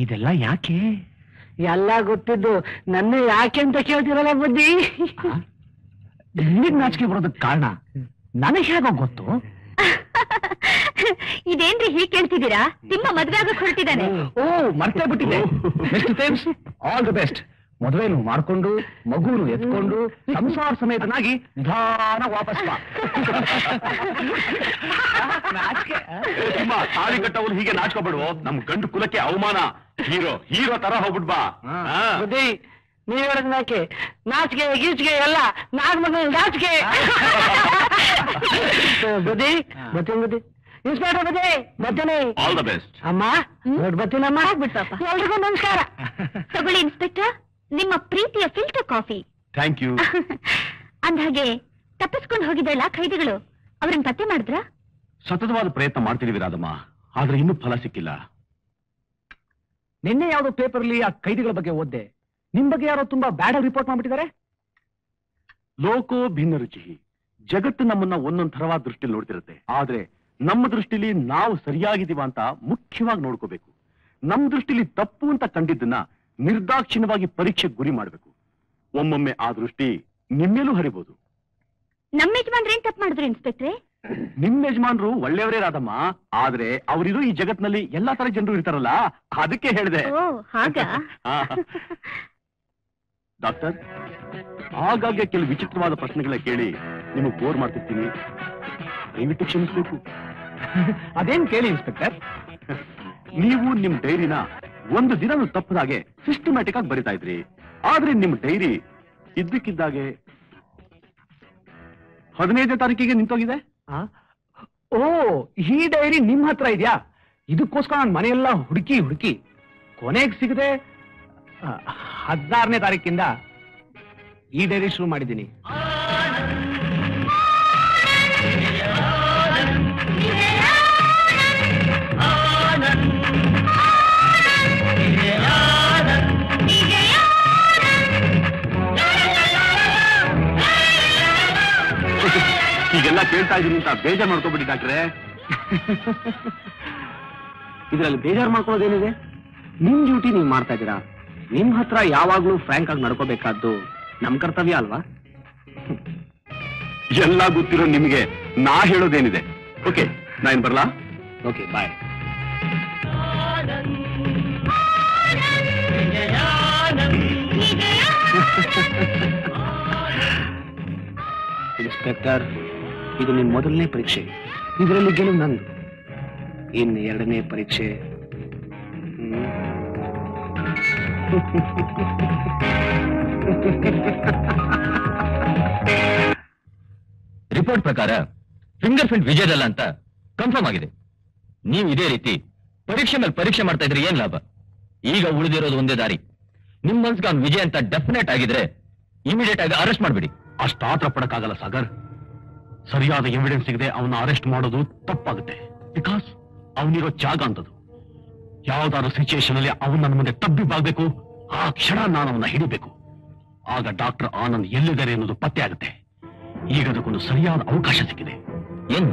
ಇದೆಲ್ಲ ಯಾಕೆ? ಎಲ್ಲ ಗೊತ್ತಿದ್ದು ನನ್ನ ಯಾಕೆ ಅಂತ ಕೇಳ್ತಿರಲ್ಲ ಬುದ್ಧಿ. ನಿನಗ್ ನಾಚಿಕೆ ಬರೋದಕ್ಕೆ ಕಾರಣ ನನಗೆ ಹೇಗೋ ಗೊತ್ತು. ಇದೇನ್ರಿ ಹೀಗೆ ಕೇಳ್ತಿದ್ದೀರಾ? ನಿಮ್ಮ ಮದ್ವೆ ಆಗಕ್ಕೆ ಹೊರಟಿದ್ದಾನೆ. ಓ, ಮರ್ತೇ ಬಿಟ್ಟಿದೆ. Mister Thames, all the best. ಮದುವೆನು ಮಾಡ್ಕೊಂಡು ಮಗುನು ಎತ್ಕೊಂಡು ಸಂಸಾರ ಸಮೇತನಾಗಿ ನಿಧಾನ ವಾಪಸ್ ಬಾ. ತಾಳಿ ಕಟ್ಟವನು ಹೀಗೆ ನಾಚ್ಕೋಬೇಡುವ. ನಮ್ ಗಂಡು ಕುಲಕ್ಕೆ ಅವಮಾನ. ಹೀರೋ ತರ ಹೋಗ್ಬಿಡ್ಬಾ. ಬುದ್ಧಿ, ನೀವ್ ಹೇಳೋದಕ್ಕೆ ನಾಚಿಕೆ ಗೀಚಿಗೆ ಎಲ್ಲ ನಾಗಮಗ ನಾಚಿಕೆ. ಬುದ್ಧಿ ಬುದ್ಧಿ ಇನ್ಸ್ಪೆಕ್ಟರ್ ಬುದ್ಧಿ ಬರ್ತೀನಿ. All the best. ಅಮ್ಮ ನೋಡಿ ಬರ್ತೀನಮ್ಮ. ಆಗ್ಬಿಡ್ತಪ್ಪ. ಎಲ್ರಿಗೂ ನಮಸ್ಕಾರ. ತಗೊಳ್ಳಿ ಇನ್ಸ್ಪೆಕ್ಟರ್, ನಿಮ್ಮ ಪ್ರೀತಿಯ ಫಿಲ್ಟರ್ ಕಾಫಿ. Thank you. ಅಂದ್ಹಾಗೆ ತಪ್ಪಿಸ್ಕೊಂಡು ಹೋಗಿದ್ದಲ್ಲ ಖೈದಿಗಳು, ಅವ್ರನ್ನ ಪತ್ತೆ ಮಾಡಿದ್ರ? ಸತತವಾದ ಪ್ರಯತ್ನ ಮಾಡ್ತಿದೀವಿ ರಾಧಮ್ಮ, ಆದ್ರೆ ಇನ್ನೂ ಫಲ ಸಿಕ್ಕಿಲ್ಲ. ನಿನ್ನೆ ಯಾವ್ದೋ ಪೇಪರ್ಲಿ ಆ ಕೈದಿಗಳ ಬಗ್ಗೆ ಓದ್ದೆ. ನಿಮ್ ಬಗ್ಗೆ ಯಾರೋ ತುಂಬಾ ಬ್ಯಾಡ್ ರಿಪೋರ್ಟ್ ಮಾಡ್ಬಿಟ್ಟಿದ್ದಾರೆ. ಲೋಕೋ ಭಿನ್ನ ರುಚಿ. ಜಗತ್ತು ನಮ್ಮನ್ನ ಒಂದೊಂದ್ ಥರವಾದ ದೃಷ್ಟಿಲಿ ನೋಡ್ತಿರುತ್ತೆ. ಆದ್ರೆ ನಮ್ಮ ದೃಷ್ಟಿಲಿ ನಾವು ಸರಿಯಾಗಿದ್ದೀವ ಅಂತ ಮುಖ್ಯವಾಗಿ ನೋಡ್ಕೋಬೇಕು. ನಮ್ಮ ದೃಷ್ಟಿಲಿ ತಪ್ಪು ಅಂತ ಕಂಡಿದ್ದನ್ನ ನಿರ್ದಾಕ್ಷಿಣ್ಯವಾಗಿ ಪರೀಕ್ಷೆಗೆ ಗುರಿ ಮಾಡಬೇಕು. ಒಮ್ಮೊಮ್ಮೆ ಆ ದೃಷ್ಟಿ ನಿಮ್ಮೇಲೂ ಹರಿಬಹುದು. ನಮ್ಮ ಯಜಮಾನ್ರು ಏನ್ ತಪ್ಪು ಮಾಡಿದ್ರು ಇನ್ಸ್ಪೆಕ್ಟ್ರೆ? ನಿಮ್ ಯಜಮಾನ್ರು ಒಳ್ಳೆಯವರೇ ರಾಧಮ್ಮ, ಆದ್ರೆ ಅವರಿರೋ ಈ ಜಗತ್ನಲ್ಲಿ ಎಲ್ಲಾ ತರ ಜನರು ಇರ್ತಾರಲ್ಲ, ಅದಕ್ಕೆ ಹೇಳಿದೆ. ಓ ಹಾಗ. ಡಾಕ್ಟರ್, ಆಗಾಗ್ಗೆ ಕೆಲವು ವಿಚಿತ್ರವಾದ ಪ್ರಶ್ನೆಗಳ ಕೇಳಿ ನಿಮಗೆ ಬೋರ್ ಮಾಡ್ತಿರ್ತೀನಿ, ದಯವಿಟ್ಟು ಕ್ಷಮಿಸಬೇಕು. ಅದೇನ್ ಕೇಳಿ ಇನ್ಸ್ಪೆಕ್ಟರ್. ನೀವು ನಿಮ್ ಡೈರಿನ ಒಂದು ದಿನ ತಪ್ಪದಾಗೆ ಸಿಸ್ಟಮ್ಯಾಟಿಕ್ ಆಗಿ ಬರಿತಾ ಇದ್ರಿ. ಆದ್ರೆ ನಿಮ್ ಡೈರಿ ಇದ್ದಕ್ಕಿದ್ದಾಗೆ 15ನೇ ತಾರೀಕಿಗೆ ನಿಂತೋಗಿದೆ. ಓ, ಈ ಡೈರಿ ನಿಮ್ ಹತ್ರ ಇದೆಯಾ? ಇದಕ್ಕೋಸ್ಕರ ನಾನು ಮನೆಯೆಲ್ಲ ಹುಡುಕಿ ಕೊನೆಗೆ ಸಿಗದೆ 16ನೇ ತಾರೀಕಿಂದ ಈ ಡೈರಿ ಶುರು ಮಾಡಿದ್ದೀನಿ. ಈಗೆಲ್ಲ ಕೇಳ್ತಾ ಇದೀನಿ ಅಂತ ಬೇಜಾರು ಮಾಡ್ಕೊಬಿಡಿ ಡಾಕ್ಟ್ರೆ. ಇದರಲ್ಲಿ ಬೇಜಾರು ಮಾಡ್ಕೊಳ್ಳೋದೇನಿದೆ? ನಿಮ್ ಡ್ಯೂಟಿ ನೀವು ಮಾಡ್ತಾ ಇದ್ದೀರಾ. ನಿಮ್ ಹತ್ರ ಯಾವಾಗ್ಲೂ ಫ್ರಾಂಕ್ ಆಗಿ ನಡ್ಕೋಬೇಕಾದ್ದು ನಮ್ ಕರ್ತವ್ಯ ಅಲ್ವಾ? ಎಲ್ಲ ಗೊತ್ತಿರೋ ನಿಮ್ಗೆ ನಾ ಹೇಳೋದೇನಿದೆ. ಓಕೆ, ನಾನು ಬರ್ಲಾ? ಓಕೆ, ಬಾಯ್. ಇನ್ಸ್ಪೆಕ್ಟರ್, ಇದು ನಿಮ್ಮ ಮೊದಲನೇ ಪರೀಕ್ಷೆ. ಇದರಲ್ಲಿ ಗೆಲುವು ನಂದು. ಇನ್ನು ಎರಡನೇ ಪರೀಕ್ಷೆ ರಿಪೋರ್ಟ್ ಪ್ರಕಾರ ಫಿಂಗರ್ ಪ್ರಿಂಟ್ ವಿಜಯದಲ್ಲ ಅಂತ ಕನ್ಫರ್ಮ್ ಆಗಿದೆ. ನೀವು ಇದೇ ರೀತಿ ಪರೀಕ್ಷೆ ಮೇಲೆ ಪರೀಕ್ಷೆ ಮಾಡ್ತಾ ಇದ್ರೆ ಏನ್ ಲಾಭ? ಈಗ ಉಳಿದಿರೋದು ಒಂದೇ ದಾರಿ. ನಿಮ್ ಮನ್ಸ್ಗೆ ಅವ್ನು ವಿಜಯ್ ಅಂತ ಡೆಫಿನೆಟ್ ಆಗಿದ್ರೆ ಇಮಿಡಿಯೇಟ್ ಆಗಿ ಅರೆಸ್ಟ್ ಮಾಡ್ಬಿಡಿ. ಅಷ್ಟು ಆತರ ಪಡಕ್ಕಾಗಲ್ಲ ಸಾಗರ್. ಸರಿಯಾದ ಎವಿಡೆನ್ಸ್ ಸಿಗದೆ ಅವನ್ನ ಅರೆಸ್ಟ್ ಮಾಡೋದು ತಪ್ಪಾಗುತ್ತೆ. ಬಿಕಾಸ್ ಅವನಿರೋ ಜಾಗ ಅಂತದು. ಯಾವ್ದಾದ್ರು ಸಿಚುಯೇಷನ್ ಅಲ್ಲಿ ಅವನು ನನ್ನ ಮುಂದೆ ತಬ್ಬಿಬ್ಬಾಗಬೇಕು. ಆ ಕ್ಷಣ ನಾನು ಅವನ್ನ ಹಿಡಿಬೇಕು. ಆಗ ಡಾಕ್ಟರ್ ಆನಂದ್ ಎಲ್ಲಿದ್ದಾರೆ ಅನ್ನೋದು ಪತ್ತೆ ಆಗುತ್ತೆ. ಈಗ ಅದಕ್ಕೊಂದು ಸರಿಯಾದ ಅವಕಾಶ ಸಿಕ್ಕಿದೆ. ಏನು?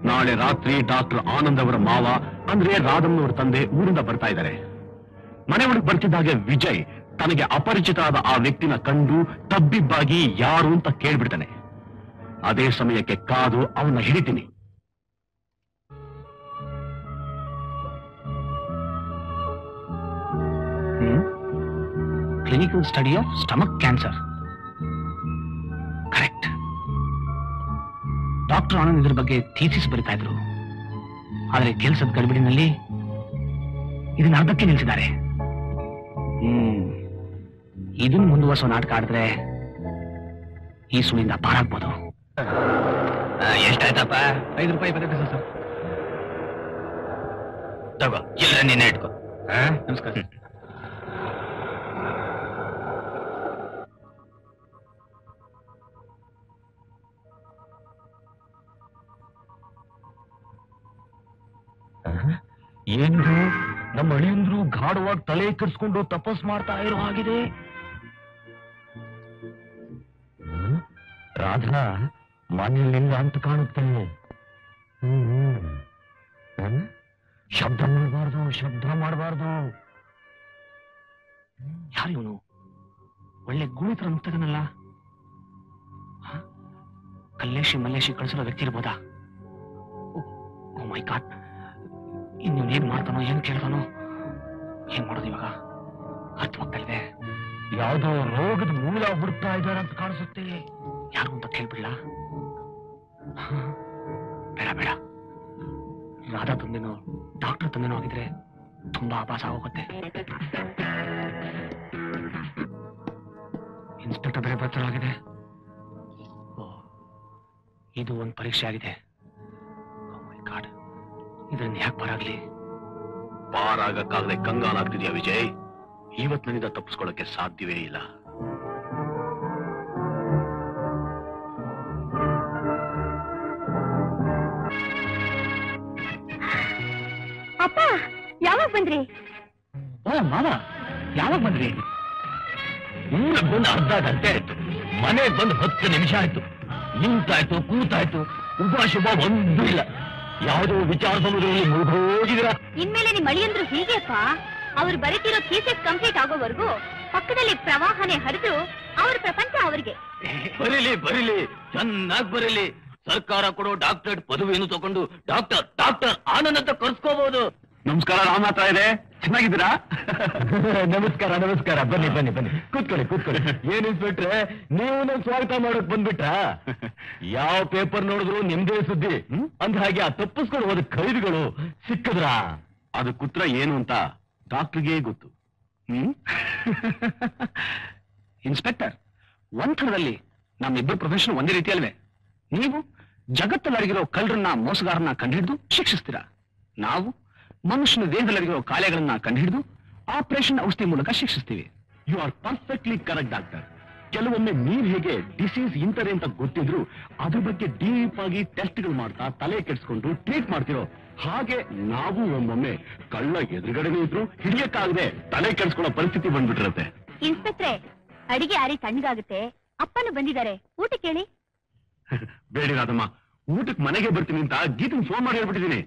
ನಾಳೆ ರಾತ್ರಿ ಡಾಕ್ಟರ್ ಆನಂದ್ ಅವರ ಮಾವ ಅಂದ್ರೆ ರಾಧಮ್ಮನವರ ತಂದೆ ಊರಿಂದ ಬರ್ತಾ ಇದ್ದಾರೆ. ಮನೆ ಒಳಗೆ ಬರ್ತಿದ್ದಾಗೆ ವಿಜಯ್ ತನಗೆ ಅಪರಿಚಿತರಾದ ಆ ವ್ಯಕ್ತಿನ ಕಂಡು ತಬ್ಬಿಬ್ಬಾಗಿ ಯಾರು ಅಂತ ಕೇಳ್ಬಿಡ್ತಾನೆ. ಅದೇ ಸಮಯಕ್ಕೆ ಕಾದು ಅವನ್ನ ಹಿಡಿತೀನಿ. Clinical study of stomach cancer. Correct. Doctor Anand ಇದ್ರ ಬಗ್ಗೆ ಥೀಸಿಸ್ ಬರಿತಾ ಇದ್ರು. ಆದರೆ ಕೆಲಸದ ಗಡಿಬಿಡಿನಲ್ಲಿ ಇದನ್ನ ಅರ್ಧಕ್ಕೆ ನಿಲ್ಲಿಸಿದ್ದಾರೆ. ಇದನ್ನು ಮುಂದುವರಿಸೋ ನಾಟಕ ಆಡಿದ್ರೆ ಈ ಸುಳಿಂದ ಪಾರಾಗ್ಬೋದು. ಎಷ್ಟಾಯ್ತಪ್ಪ? 5 ರೂಪಾಯಿ 20 ಪೈಸೆ ಸರ್. ತಗೋ, ಇಲ್ಲ ನೀನೇ ಇಟ್ಕೋ. ನಮಸ್ಕಾರ. ಏನು ನಮ್ಮ ಅಳಿಯಂದ್ರು ಗಾಢವಾಗಿ ತಲೆ ಕೆಡಿಸ್ಕೊಂಡು ತಪಸ್ ಮಾಡ್ತಾ ಇರೋ ಹಾಗಿದೆ. ರಾಧಾ ಮನೆಯಲ್ಲಿಲ್ಲ ಅಂತ ಕಾಣುತ್ತೆ. ಶಬ್ದ ಮಾಡಬಾರ್ದು, ಶಬ್ದ ಮಾಡಬಾರ್ದು. ಯಾರು ಇವನು? ಒಳ್ಳೆ ಗೂಳಿತರ ಮುಗ್ತದನಲ್ಲ. ಕಲ್ಲೇಶಿ ಮಲ್ಲೇಶಿ ಕಳಿಸಿರೋ ವ್ಯಕ್ತಿ ಇರ್ಬೋದಾ? ಓ ಮೈ ಗಾಡ್. ಇನ್ನು ಏನ್ ಮಾಡ್ತಾನೋ, ಏನ್ ಕೇಳ್ತಾನೋ, ಏನ್ ಮಾಡೋದು ಇವಾಗ ಅರ್ಥವಾಗ್ತಾ ಇದೆ. ಯಾವುದೋ ರೋಗದ ಮೂಲ ಹುಡುಕ್ತಾ ಇದ್ದಾರೆ ಅಂತ ಕಾಣಿಸುತ್ತೆ. ಯಾರು ಅಂತ ಕೇಳ್ಬಿಡ್ಲ? ಬೇಡ ಬೇಡ. ರಾಧಾ ತಂದೆನೋ ಡಾಕ್ಟರ್ ತಂದೆನೋ ಆಗಿದ್ರೆ ತುಂಬಾ ಆಭಾಸ ಹೋಗುತ್ತೆ. ಇನ್ಸ್ಪೆಕ್ಟರ್ ಬೇರೆ ಬರ್ತಾರಾಗಿದೆ. ಇದು ಒಂದು ಪರೀಕ್ಷೆ ಆಗಿದೆ. ಓ ಮೈ ಗಾಡ್, ಇದರಿಂದ ಯಾಕೆ ಪಾರಾಗ್ಲಿ? ಪಾರಾಗಕ್ಕಾಗದೆ ಕಂಗಾಲಾಗ್ತಿದ್ಯಾ ವಿಜಯ್? ಇವತ್ತು ನನ್ನಿಂದ ತಪ್ಪಿಸ್ಕೊಳ್ಳಕ್ಕೆ ಸಾಧ್ಯವೇ ಇಲ್ಲ. ಅಪ್ಪ, ಯಾವಾಗ ಬಂದ್ರಿ? ಓ ಮಾವ, ಯಾವಾಗ ಬಂದ್ರಿ? ಊರಿಗೆ ಬಂದು ಅರ್ಧ ಗಂಟೆ ಆಯ್ತು. ಮನೆಗೆ ಬಂದು 10 ನಿಮಿಷ ಆಯ್ತು. ನಿಂತಾಯ್ತು, ಕೂತಾಯ್ತು, ಉಪ ಶುಭ ಒಂದೂ ಇಲ್ಲ. ಯಾವುದೋ ವಿಚಾರ ಸಮುದ್ರದಲ್ಲಿ ಮುಳುಗೋಗಿದ್ದೀರಾ. ಇನ್ಮೇಲೆ ನಿಮ್ ಅಳಿಯಂದ್ರು ಹೀಗೆಪ್ಪ. ಅವ್ರು ಬರೀತಿರೋ ಥೀಸಿಸ್ ಕಂಪ್ಲೀಟ್ ಆಗೋವರೆಗೂ ಪಕ್ಕದಲ್ಲಿ ಪ್ರವಾಹನೆ ಹರಿದ್ರು ಅವ್ರ ಪ್ರಪಂಚ ಅವ್ರಿಗೆ. ಬರೀಲಿ ಬರೀಲಿ, ಚೆನ್ನಾಗಿ ಬರೀಲಿ. ಸರ್ಕಾರ ಕೊಡೋ ಡಾಕ್ಟರೇಟ್ ಪದವಿಯನ್ನು ತಗೊಂಡು ಡಾಕ್ಟರ್ ಆನಂದ್ ಅಂತ ಕರ್ಸ್ಕೋಬಹುದು. ನಮಸ್ಕಾರ, ರಾಮನಾಥ ಇದೆ. ಚೆನ್ನಾಗಿದ್ದೀರಾ? ನಮಸ್ಕಾರ ನಮಸ್ಕಾರ. ಬನ್ನಿ ಬನ್ನಿ ಬನ್ನಿ, ಕೂತ್ಕೊಳ್ಳಿ. ಏನ್ ಇನ್ಸ್ಪೆಕ್ಟ್ರೆ, ನೀವು ನನ್ ಸ್ವಾಗತ ಮಾಡೋಕ್ ಬಂದ್ಬಿಟ್ರ? ಯಾವ ಪೇಪರ್ ನೋಡಿದ್ರು ನಿಮ್ದೇ ಸುದ್ದಿ. ಅಂದ ಹಾಗೆ ಆ ತಪ್ಪಿಸ್ಕೊಂಡು ಹೋದ ಖೈದಿಗಳು ಸಿಕ್ಕಿದ್ರ? ಅದು ಕುತ್ರ ಏನು ಅಂತ ಡಾಕ್ಟರ್ಗೆ ಗೊತ್ತು. ಇನ್ಸ್ಪೆಕ್ಟರ್, ಒಂಥರದಲ್ಲಿ ನಮ್ಮಿಬ್ಬರು ಪ್ರೊಫೆಷನ್ ಒಂದೇ ರೀತಿ ಅಲ್ವೇ? ನೀವು ಜಗತ್ತಲ್ಲರಿಗಿರೋ ಕಳ್ಳರನ್ನ, ಮೋಸಗಾರನ್ನ ಕಂಡುಹಿಡಿದು ಶಿಕ್ಷಿಸ್ತೀರಾ. ನಾವು ಮನುಷ್ಯನ ದೇಹದಲ್ಲಿರೋ ಕಾಯಿಲೆಗಳನ್ನ ಕಂಡುಹಿಡಿದು ಆಪರೇಷನ್ ಔಷಧಿ ಮೂಲಕ ಶಿಕ್ಷಿಸ್ತೀವಿ. You are perfectly correct doctor. ಕೆಲವೊಮ್ಮೆ ನೀವ್ ಹೇಗೆ ಡಿಸೀಸ್ ಇಂತದೆ ಅಂತ ಗೊತ್ತಿದ್ರು ಅದ್ರ ಬಗ್ಗೆ ಡೀಪ್ ಆಗಿ ಟೆಸ್ಟ್ಗಳು ಮಾಡ್ತಾ ತಲೆ ಕೆಡಿಸ್ಕೊಂಡು ಟ್ರೀಟ್ ಮಾಡ್ತಿರೋ ಹಾಗೆ ನಾವು ಒಮ್ಮೊಮ್ಮೆ ಕಳ್ಳ ಎದುರುಗಡೆನೇ ಇದ್ರು ಹಿಡಿಯಕ್ಕಾಗದೆ ತಲೆ ಕೆಡಿಸ್ಕೊಳ್ಳೋ ಪರಿಸ್ಥಿತಿ ಬಂದ್ಬಿಟ್ಟಿರತ್ತೆ. ಇನ್ಸ್ಪೆಕ್ಟ್ರೆ, ಅಡಿಗೆ ಆರಿ ತಣ್ಣಗಾಗುತ್ತೆ. ಅಪ್ಪನು ಬಂದಿದ್ದಾರೆ, ಊಟ ಕೇಳಿ. ಬೇಡಿ ರಾಧಮ್ಮ, ಊಟಕ್ಕೆ ಮನೆಗೆ ಬರ್ತೀನಿ ಅಂತ ಗೀತನ್ ಫೋನ್ ಮಾಡಿ ಹೇಳ್ಬಿಟ್ಟಿದ್ದೀನಿ.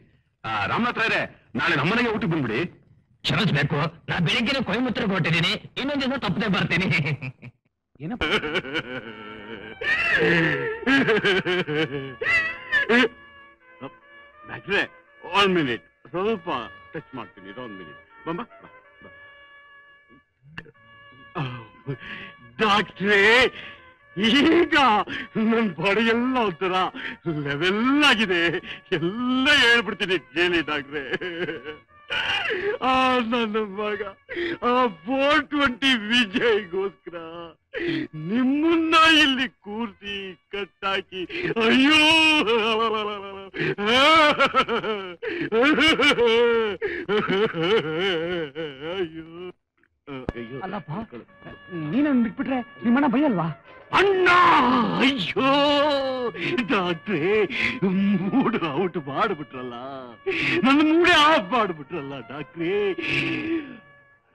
ರಾಮನಾಥ್ ರಾಯರೇ, ನಾಳೆ ನಮ್ಮನೆಗೆ ಊಟಕ್ಕೆ ಬಂದ್ಬಿಡಿ. ಕ್ಷಮಿಸ್ಬೇಕು, ನಾ ಬೆಳಿಗ್ಗೆನೆ ಕೊಯಮತ್ತೂರಿಗೆ ಹೊರಟಿದ್ದೀನಿ. ಇನ್ನೊಂದ್ ದಿವಸ ತಪ್ಪದೆ ಬರ್ತೀನಿ. ಏನಪ್ಪ? ಡಾಕ್ಟ್ರೆ 1 ಮಿನಿಟ್, ಸ್ವಲ್ಪ ಟಚ್ ಮಾಡ್ತೀನಿ. 1 ಮಿನಿಟ್ ಬಂಬ. ಡಾಕ್ಟ್ರೇ, ಈಗ ನನ್ನ ಬಾಡಿ ಎಲ್ಲ ಒಂಥರ ಲೆವೆಲ್ ಆಗಿದೆ. ಎಲ್ಲ ಹೇಳ್ಬಿಡ್ತೀನಿ ಕೇಳಿ ಡಾಕ್ಟ್ರೇ. ನನ್ನ ಮಗ 420 ವಿಜಯ್ಗೋಸ್ಕರ ನಿಮ್ಮನ್ನ ಇಲ್ಲಿ ಕೂರ್ಸಿ ಕಟ್ಟಾಕಿ, ಅಯ್ಯೋ ಅಯ್ಯೋ ಅಲ್ಲಪ್ಪ, ನೀನನ್ನು ಬಿಟ್ಬಿಟ್ರೆ ನಿಮ್ಮಣ್ಣ ಬೈಯಲ್ವಾ? ಅಣ್ಣ, ಅಯ್ಯೋ ಡಾಕ್ಟ್ರೇ, ಮೂಡ್ ಔಟ್ ಮಾಡ್ಬಿಟ್ರಲ್ಲ, ನನ್ನ ಮೂಡೆ ಆಫ್ ಮಾಡ್ಬಿಟ್ರಲ್ಲ ಡಾಕ್ಟ್ರೇ.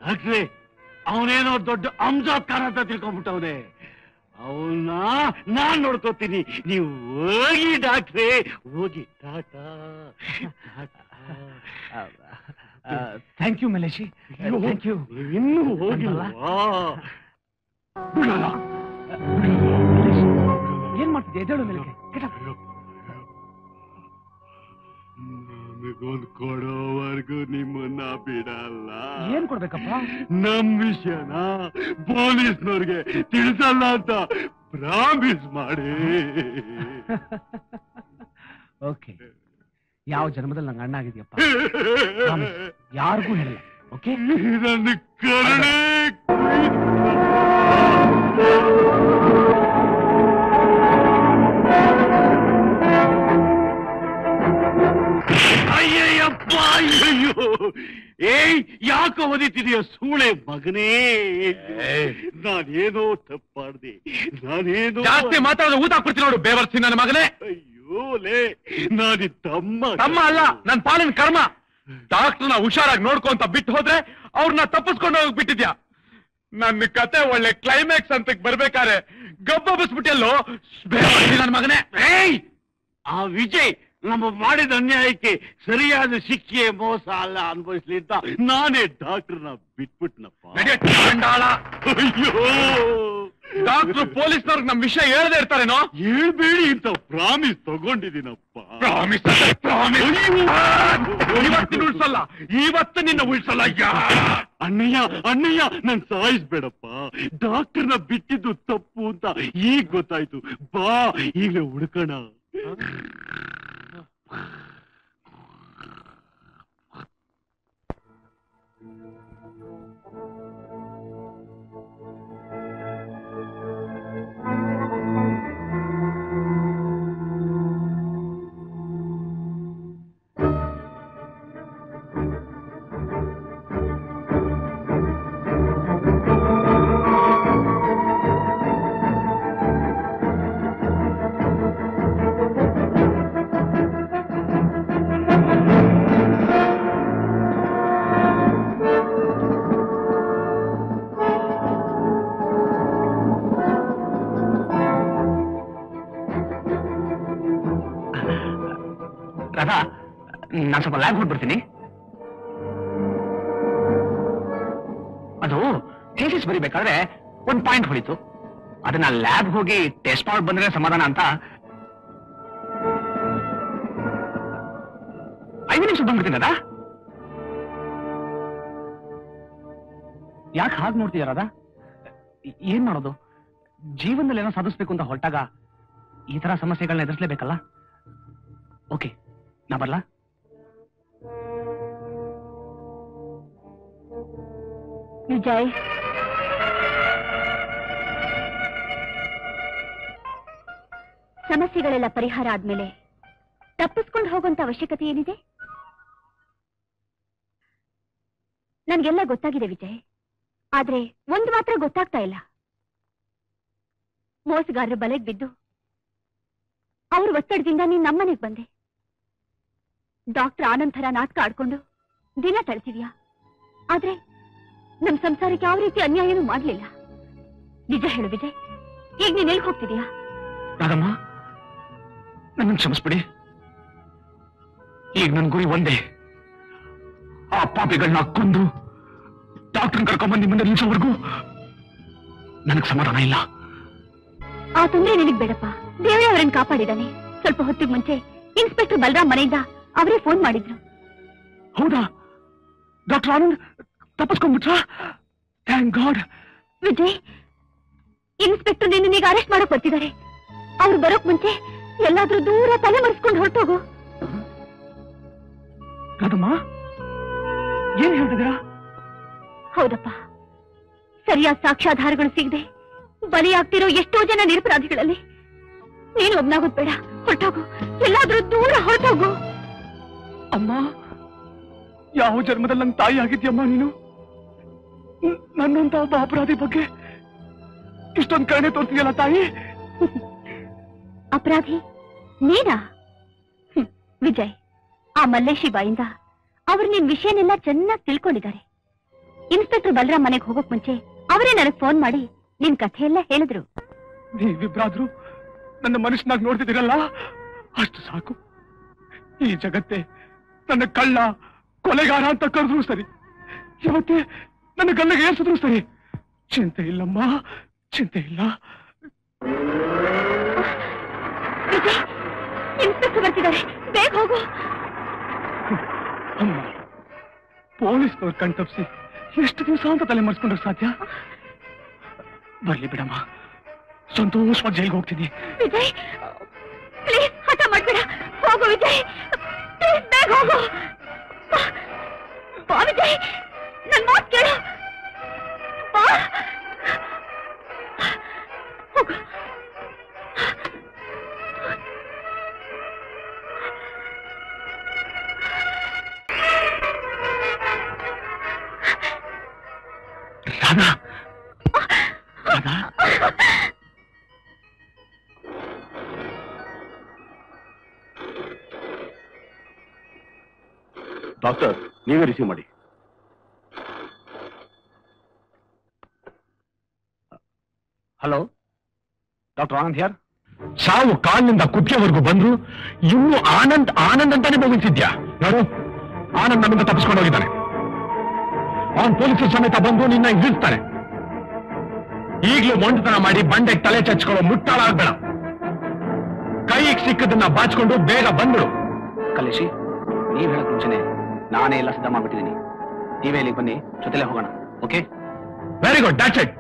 ಡಾಕ್ಟ್ರೇ, ಅವನೇನೋ ದೊಡ್ಡ ಅಂಜಾತ್ಕಾರ ಅಂತ ತಿಳ್ಕೊಂಡ್ಬಿಟ್ಟವನೆ. ಅವನ್ನ ನಾನ್ ನೋಡ್ಕೋತೀನಿ, ನೀವು ಹೋಗಿ ಡಾಕ್ಟ್ರೇ, ಹೋಗಿ. Tata. Thank you Malleshi, thank you. ಇನ್ನೂ ಹೋಗಿಲ್ಲ. ಬಿಡಲ್ಲ. ಏನ್ ಮಾಡ್ತಿದ್ದೆ? ಎದ್ದೇಳು ಮೇಲೆ. ನನಗೊಂದು ಕೊಡೋವರೆಗೂ ನಿಮ್ಮನ್ನ ಬಿಡಲ್ಲ. ಏನ್ ಕೊಡ್ಬೇಕಪ್ಪ? ನಮ್ ವಿಷಯನ ಪೊಲೀಸ್ನವ್ರಿಗೆ ತಿಳಿಸಲ್ಲ ಅಂತ ಪ್ರಾಮಿಸ್ ಮಾಡಿ. ಓಕೆ, ಯಾವ ಜನ್ಮದಲ್ಲಿ ನಂಗೆ ಅಣ್ಣ ಆಗಿದ್ಯಪ್ಪ? ಯಾರಿಗೂ ಹೇಳಿಲ್ಲ. ಓಕೆ, ನನ್ನ ಕರುಣೆ. ಅಯ್ಯಯ್ಯಪ್ಪ, ಅಯ್ಯಯ್ಯೋ, ಏಯ್ ಯಾಕೋ ಓದಿತಿದೀಯ ಸೂಳೆ ಮಗನೇ? ನಾನೇನೋ ತಪ್ಪಾಡ್ದೆ, ನಾನೇನೋ ಜಾಸ್ತಿ ಮಾತಾಡೋದು ಊಟ ಹಾಕ್ಬಿಡ್ತೀನಿ ನೋಡು ಬೇವರ್ಸಿ ನನ್ನ ಮಗನೇ. ಅಯ್ಯೋ ಲೇ, ನಾನಿ ತಮ್ಮ ಅಲ್ಲ, ನನ್ ಪಾಲಿನ ಕರ್ಮ. ಡಾಕ್ಟರ್ನ ಹುಷಾರಾಗಿ ನೋಡ್ಕೊಂತ ಬಿಟ್ಟು ಹೋದ್ರೆ ಅವ್ರನ್ನ ತಪ್ಪಿಸ್ಕೊಂಡು ಹೋಗ್ಬಿಟ್ಟಿದ್ಯಾ. ನನ್ನ ಕತೆ ಒಳ್ಳೆ ಕ್ಲೈಮ್ಯಾಕ್ಸ್ ಅಂತ ಬರ್ಬೇಕಾರೆ ಗಬ್ಬಬಿಸ್ಬಿಟ್ಟೆಲ್ಲೋ ಬೇವರ್ಸಿ ನನ್ನ ಮಗನೇ. ಏಯ್, ಆ ವಿಜಯ್ ನಮ್ಮ ಮಾಡಿದ ಅನ್ಯಾಯಕ್ಕೆ ಸರಿಯಾದ ಶಿಕ್ಷೆ ಮೋಸ ಅಲ್ಲ ಅನುಭವಿಸ್ಲಿ ಅಂತ ನಾನೇ ಡಾಕ್ಟರ್ನ ಬಿಟ್ಬಿಟ್ನಪ್ಪ. ಅಯ್ಯೋ, ಡಾಕ್ಟರ್ ಪೊಲೀಸ್ನವ್ರಿಗೆ ನಮ್ ವಿಷಯ ಹೇಳದೇ ಇರ್ತಾರೇನೋ? ಹೇಳ್ಬೇಡಿ ಅಂತ ಪ್ರಾಮಿಸ್ ತಗೊಂಡಿದ್ದೀನಪ್ಪ. ಪ್ರಾಮಿಸ್ ಇವತ್ತಿನ ಉಳ್ಸಲ್ಲ, ಇವತ್ತು ನಿನ್ನ ಉಳ್ಸಲ್ಲ. ಅಣ್ಣಯ್ಯ, ಅಣ್ಣಯ್ಯ, ನನ್ ಸಾಯಿಸ್ಬೇಡಪ್ಪ. ಡಾಕ್ಟರ್ನ ಬಿಟ್ಟಿದ್ದು ತಪ್ಪು ಅಂತ ಈಗ ಗೊತ್ತಾಯ್ತು. ಬಾ, ಈಗಲೇ ಹುಡ್ಕೋಣ. ರಾಧಾ, ನಾನು ಸ್ವಲ್ಪ ಲ್ಯಾಬ್ ಹೊರಡ್ಬಿಡ್ತೀನಿ. ಅದು ಥೀಸಿಸ್ ಬರಿಬೇಕಾದ್ರೆ ಒಂದು ಪಾಯಿಂಟ್ ಹೊಳಿತು. ಅದನ್ನ ಲ್ಯಾಬ್ ಹೋಗಿ ಟೆಸ್ಟ್ ಮಾಡಿ ಬಂದ್ರೆ ಸಮಾಧಾನ ಅಂತ 5 ನಿಮಿಷ ಬಂದ್ಬಿಡ್ತೀನಿ. ರಾಧಾ, ಯಾಕೆ ಹಾಗೆ ನೋಡ್ತೀಯ ರಾಧಾ? ಏನ್ ಮಾಡೋದು? ಜೀವನದಲ್ಲಿ ಏನೋ ಸಾಧಿಸ್ಬೇಕು ಅಂತ ಹೊರಟಾಗ ಈ ತರ ಸಮಸ್ಯೆಗಳನ್ನ ಎದುರಿಸಲೇಬೇಕಲ್ಲ. ಓಕೆ, ನಾ ಬರ್ಲಾ? ವಿಜಯ್, ಸಮಸ್ಯೆಗಳೆಲ್ಲ ಪರಿಹಾರ ಆದ್ಮೇಲೆ ತಪ್ಪಿಸ್ಕೊಂಡು ಹೋಗುವಂತ ಅವಶ್ಯಕತೆ ಏನಿದೆ? ನನ್ಗೆಲ್ಲ ಗೊತ್ತಾಗಿದೆ ವಿಜಯ್, ಆದ್ರೆ ಒಂದು ಮಾತ್ರ ಗೊತ್ತಾಗ್ತಾ ಇಲ್ಲ. ಮೋಸಗಾರರ ಬಲೆಗೆ ಬಿದ್ದು ಅವ್ರ ಒತ್ತಡದಿಂದ ನೀನ್ ನಮ್ಮನೆಗೆ ಬಂದೆ. ಡಾಕ್ಟರ್ ಆನಂದ್ ಥರ ನಾಟಕ ಆಡ್ಕೊಂಡು ದಿನ ತಳ್ತಿದ್ಯಾ, ಆದ್ರೆ ನಮ್ ಸಂಸಾರಕ್ಕೆ ಯಾವ ರೀತಿ ಅನ್ಯಾಯನೂ ಮಾಡ್ಲಿಲ್ಲ. ನಿಜ ಹೇಳು ವಿಜಯ್, ಈಗ ನೀನ್ ಎಲ್ಗೆ ಹೋಗ್ತಿದ್ಯಾ? ರಾಧಮ್ಮ, ನನ್ನ ಕ್ಷಮಿಸ್ಬಿಡಿ. ಈಗ ನನ್ ಗುರಿ ಒಂದೇ, ಆ ಪಾಪಿಗಳನ್ನ ಕೊಂದು ಡಾಕ್ಟರ್ ಕರ್ಕೊಂಡ್ಬಂದು ನಿಮ್ಮನ್ನ ನಿಲ್ಸೋವರೆಗೂ ನನಗ್ ಸಮಾಧಾನ ಇಲ್ಲ. ಆ ತೊಂದ್ರೆ ನಿನಗ್ ಬೇಡಪ್ಪ. ದೇವರೇ ಅವರನ್ನು ಕಾಪಾಡಿದಾನೆ. ಸ್ವಲ್ಪ ಹೊತ್ತಿಗೆ ಮುಂಚೆ ಇನ್ಸ್ಪೆಕ್ಟರ್ ಬಲರಾಮ್ ಮನೆಯಿಂದ ಅವರೇ ಫೋನ್ ಮಾಡಿದ್ರು. ಹೌದಾ? ಡಾಕ್ಟರ್ ಆನಂದ್ ತಪ್ಪಿಸ್ಕೊಂಡ್ಬಿಟ್ರಾ? Thank God. ವಿಜಯ್, ಇನ್ಸ್ಪೆಕ್ಟರ್ ನಿನ್ನೀಗ ಅರೆಸ್ಟ್ ಮಾಡಕ್ ಬರ್ತಿದ್ದಾರೆ. ಅವ್ರು ಬರೋಕ್ ಮುಂಚೆ ಎಲ್ಲಾದ್ರೂ ದೂರ ತಲೆ ಮರೆಸ್ಕೊಂಡು ಹೊರಟೋಗು. ರಾಧಮ್ಮ, ಏನ್ ಹೇಳ್ತಿದ್ದೀರಾ? ಹೌದಪ್ಪ, ಸರಿಯಾದ ಸಾಕ್ಷ್ಯಾಧಾರಗಳು ಸಿಗದೆ ಬಲಿಯಾಗ್ತಿರೋ ಎಷ್ಟೋ ಜನ ನಿರಪರಾಧಿಗಳಲ್ಲಿ ನೀನು ಒಬ್ನಾಗೋದ್ ಬೇಡ. ಹೊರಟೋಗು, ಎಲ್ಲಾದ್ರೂ ದೂರ ಹೊರಟೋಗು. ಅಮ್ಮ, ಯಾವ ಜನ್ಮದಲ್ಲಿ ನಂಗೆ ತಾಯಿ ಆಗಿದ್ಯಮ್ಮ ನೀನು? ನನ್ನಂತ ಒಬ್ಬ ಅಪರಾಧಿ ಬಗ್ಗೆ ಇಷ್ಟೊಂದು ಕರುಣೆ ತೋರ್ತಿದೆಯಲ್ಲ ತಾಯಿ. ಅಪರಾಧಿ ನೀನಾ? ವಿಜಯ್, ಆ ಮಲ್ಲೇಶಿ ಬಾಯಿಂದ ಅವ್ರು ನಿನ್ ವಿಷಯನೆಲ್ಲ ಚೆನ್ನಾಗಿ ತಿಳ್ಕೊಂಡಿದ್ದಾರೆ. ಇನ್ಸ್ಪೆಕ್ಟರ್ ಬಲರಾಮ್ ಮನೆಗೆ ಹೋಗೋಕ್ ಮುಂಚೆ ಅವರೇ ನನಗೆ ಫೋನ್ ಮಾಡಿ ನಿನ್ ಕಥೆಯೆಲ್ಲ ಹೇಳಿದ್ರು. ನೀವಿಬ್ರಾದ್ರೂ ನನ್ನ ಮನುಷ್ಯನಾಗಿ ನೋಡ್ತಿದ್ದೀರಲ್ಲ, ಅಷ್ಟು ಸಾಕು. ಈ ಜಗತ್ತೇ ನನ್ನ ಕಳ್ಳ ಕೊಲೆಗಾರ ಅಂತ ಕರೆದ್ರು ಸರಿ, ಇವತ್ತೇ ನನ್ನ ಗಲ್ಲಿಗೆ ಏರ್ಸಿದ್ರು ಸರಿ. ಚಿಂತೆ ಇಲ್ಲಮ್ಮ, ಚಿಂತೆ ಇಲ್ಲ. ವಿಜಯ್, ಇನ್ಸ್ಪೆಕ್ಟರ್ ಬರ್ತಿದ್ದಾರೆ, ಬೇಗ ಹೋಗು. ಅಮ್ಮ, ಪೊಲೀಸ್ನವ್ರು ಕಣ್ತಪ್ಸಿ ಎಷ್ಟು ದಿವಸ ಅಂತ ತಲೆ ಮರೆಸ್ಕೊಂಡ್ರೆ ಸಾಧ್ಯ? ಬರ್ಲಿ ಬಿಡಮ್ಮ, ಸಂತೋಷವಾಗಿ ಜೈಲ್ಗೆ ಹೋಗ್ತೀನಿ. ವಿಜಯ್, ಪ್ಲೀಸ್ ಹಠ ಮಾಡ್ಬೇಡ, ಹೋಗು ವಿಜಯ್, ಪ್ಲೀಸ್ ಬೇಗ ಹೋಗು. ಬಾ ವಿಜಯ್, ನನ್ ಮಾತು ಕೇಳು. ಬಾ, ಹೋಗು. ರಾಧಾ, ರಾಧಾ, ಡಾಕ್ಟರ್ ನೀವೇ ರಿಸೀವ್ ಮಾಡಿ. ಹಲೋ, ಡಾಕ್ಟರ್ ಆನಂದ್ ಯಾರ್? ಸಾವು ಕಾಲಿನಿಂದ ಕುತ್ತಿಗೆವರೆಗೂ ಬಂದ್ರು ಇನ್ನು ಆನಂದ್ ಆನಂದ್ ಅಂತಾನೆ ಬೋಗಿಸಿದ್ಯಾ? ನೋಡು, ಆನಂದ್ ನಮ್ಮಿಂದ ತಪ್ಪಿಸ್ಕೊಂಡು ಹೋಗಿದ್ದಾನೆ. ಅವನ್ ಪೊಲೀಸರ ಸಮೇತ ಬಂದು ನಿನ್ನ ಇಳಿಸ್ತಾನೆ. ಈಗ್ಲೂ ಮೊಂಡತನ ಮಾಡಿ ಬಂಡೆಗೆ ತಲೆ ಚಚ್ಕೊಳ್ಳೋ ಮುಟ್ಟಾಳ ಆಗ್ಬೇಡ. ಕೈಗೆ ಸಿಕ್ಕದನ್ನ ಬಾಚ್ಕೊಂಡು ಬೇಗ ಬಂದ್ಬಿಡು. ಕಲೇಶಿ, ನೀವ್ ಹೇಳಕ್ ಮುಂಚೆನೆ ನಾನೇ ಎಲ್ಲ ಸಿದ್ಧ ಮಾಡ್ಬಿಟ್ಟಿದ್ದೀನಿ. ನೀವೇ ಇಲ್ಲಿಗೆ ಬನ್ನಿ, ಜೊತೆಲೆ ಹೋಗೋಣ. Okay? Very good, that's it.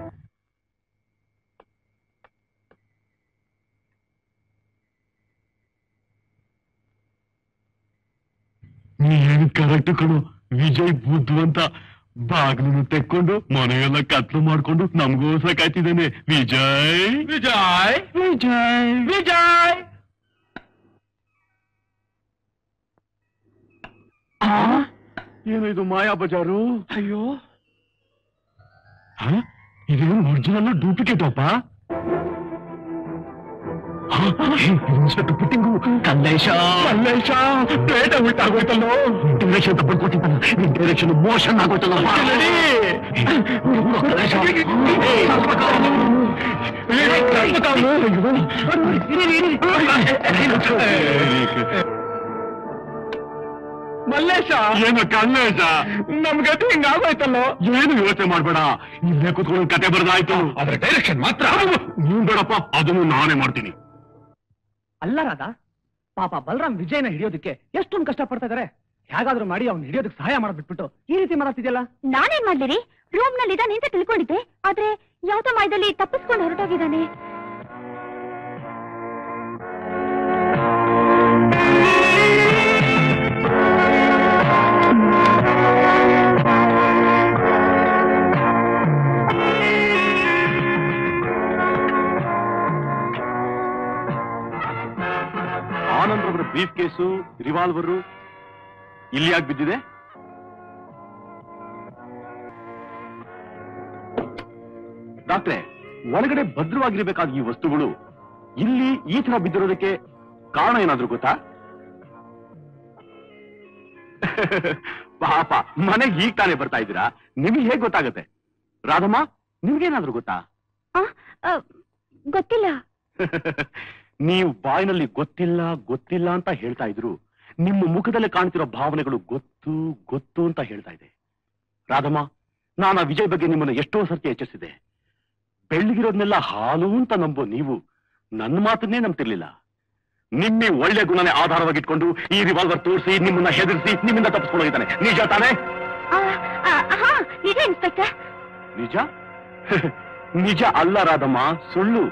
ನೀನು ಕರೆಕ್ಟ್ ಕಣು. ವಿಜಯ್ ಬುದ್ಧಿವಂತ. ಬಾಗ್ಲನ್ನು ತೆಕ್ಕೊಂಡು ಮನೆಯೆಲ್ಲ ಕತ್ಲು ಮಾಡ್ಕೊಂಡು ನಮ್ಗೋಸ್ಕರ ಕಾಯ್ತಿದ್ದಾನೆ. ವಿಜಯ್ ವಿಜಯ್ ವಿಜಯ್ ವಿಜಯ್. ಏನು ಇದು ಮಾಯಾ ಬಜಾರು? ಅಯ್ಯೋ, ಇದೇನು ಒರಿಜಿನಲ್ ಡೂಪ್ಲಿಕೇಟ್ ಅಪ್ಪ? ಇನ್ಸ್ಪೆಕ್ಟರ್ ಪುಟ್ಟಿಂಗು. ಕಲ್ಲೇಶ ಮಲ್ಲೇಶ, ಪೇಟ ಉಲ್ಟಾಗೋಯ್ತಲ್ಲೋ. ಡೈರೆಕ್ಷನ್ ತಪ್ಪು ಕೊಟ್ಟಿದ್ದಾನ. ಡೈರೆಕ್ಷನ್ ಮೋಷನ್ ಆಗೋಯ್ತಲ್ಲ. ಮಲ್ಲೇಶ, ಏನು ಕಲ್ಲೇಶ? ನಮ್ ಗತಿ ಹಿಂಗಾಗೋಯ್ತಲ್ಲೋ. ಏನು ಯೋಚನೆ ಮಾಡ್ಬೇಡ, ಇಲ್ಲೇ ಕೂತ್ಕೊಂಡು ಕತೆ ಬರ್ದಾಯ್ತು. ಆದ್ರೆ ಡೈರೆಕ್ಷನ್ ಮಾತ್ರ ನೀನ್ ಬೇಡಪ್ಪ, ಅದನ್ನು ನಾನೇ ಮಾಡ್ತೀನಿ. ಅಲ್ಲ ರಾಧಾ, ಪಾಪ ಬಲರಾಮ್ ವಿಜಯನ ಹಿಡಿಯೋದಕ್ಕೆ ಎಷ್ಟೊಂದು ಕಷ್ಟ ಪಡ್ತಾ ಇದಾರೆ. ಹೇಗಾದ್ರೂ ಮಾಡಿ ಅವ್ನು ಹಿಡಿಯೋದಕ್ಕೆ ಸಹಾಯ ಮಾಡ್ಬಿಟ್ಬಿಟ್ಟು ಈ ರೀತಿ ಮಾಡತ್ತಿದ್ಯಲ್ಲ. ನಾನೇನ್ ಮಾಡ್ಲಿರಿ? ರೂಮ್ ನಲ್ಲಿ ಇದ್ದಾನೆ ಅಂತ ತಿಳ್ಕೊಂಡಿದ್ದೆ, ಆದ್ರೆ ಯಾವ್ದೋ ಮಾಯದಲ್ಲಿ ತಪ್ಪಿಸ್ಕೊಂಡು ಹೊರಟೋಗಿದ್ದಾನೆ. ಆನಂದ್ ಅವರ ಬ್ರೀಫ್ ಕೇಸು, ರಿವಾಲ್ವರು ಇಲ್ಲಿ ಯಾಕೆ ಬಿದ್ದಿದೆ? ಡಾಕ್ಟ್ರೆ, ಒಳಗಡೆ ಭದ್ರವಾಗಿರ್ಬೇಕಾದ ಈ ವಸ್ತುಗಳು ಇಲ್ಲಿ ಈ ತರ ಬಿದ್ದಿರೋದಕ್ಕೆ ಕಾರಣ ಏನಾದ್ರೂ ಗೊತ್ತಾ? ಪಾಪ, ಮನೆಗೆ ಈಗ ತಾನೇ ಬರ್ತಾ ಇದ್ದೀರಾ, ನಿಮಗೆ ಹೇಗೆ ಗೊತ್ತಾಗತ್ತೆ? ರಾಧಮ್ಮ, ನಿಮ್ಗೇನಾದ್ರೂ ಗೊತ್ತಾ? ಗೊತ್ತಿಲ್ಲ. ನೀವು ಬಾಯಿನಲ್ಲಿ ಗೊತ್ತಿಲ್ಲ ಗೊತ್ತಿಲ್ಲ ಅಂತ ಹೇಳ್ತಾ ಇದ್ರು, ನಿಮ್ಮ ಮುಖದಲ್ಲಿ ಕಾಣ್ತಿರೋ ಭಾವನೆಗಳು ಗೊತ್ತು ಗೊತ್ತು ಅಂತ ಹೇಳ್ತಾ ಇದೆ. ರಾಧಮ್ಮ, ನಾನು ಆ ವಿಜಯ್ ಬಗ್ಗೆ ನಿಮ್ಮನ್ನು ಎಷ್ಟೋ ಸರ್ತಿ ಎಚ್ಚರಿಸಿದೆ. ಬೆಳ್ಳಗಿರೋದ್ನೆಲ್ಲ ಹಾಲು ಅಂತ ನಂಬೋ ನೀವು ನನ್ನ ಮಾತನ್ನೇ ನಂಬ್ತಿರ್ಲಿಲ್ಲ. ನಿಮ್ಮಿ ಒಳ್ಳೆ ಗುಣನೇ ಆಧಾರವಾಗಿಟ್ಕೊಂಡು ಈ ರಿವಾಲ್ವರ್ ತೋರಿಸಿ ನಿಮ್ಮನ್ನ ಹೆದರಿಸಿ ನಿಮ್ಮಿಂದ ತಪ್ಪಿಸ್ಕೊಂಡು ಹೋಗಿದ್ದಾನೆ. ನಿಜ ತಾನೇ? ನಿಜ ಇನ್ಸ್ಪೆಕ್ಟರ್. ನಿಜ? ನಿಜ ಅಲ್ಲ ರಾಧಮ್ಮ, ಸುಳ್ಳು.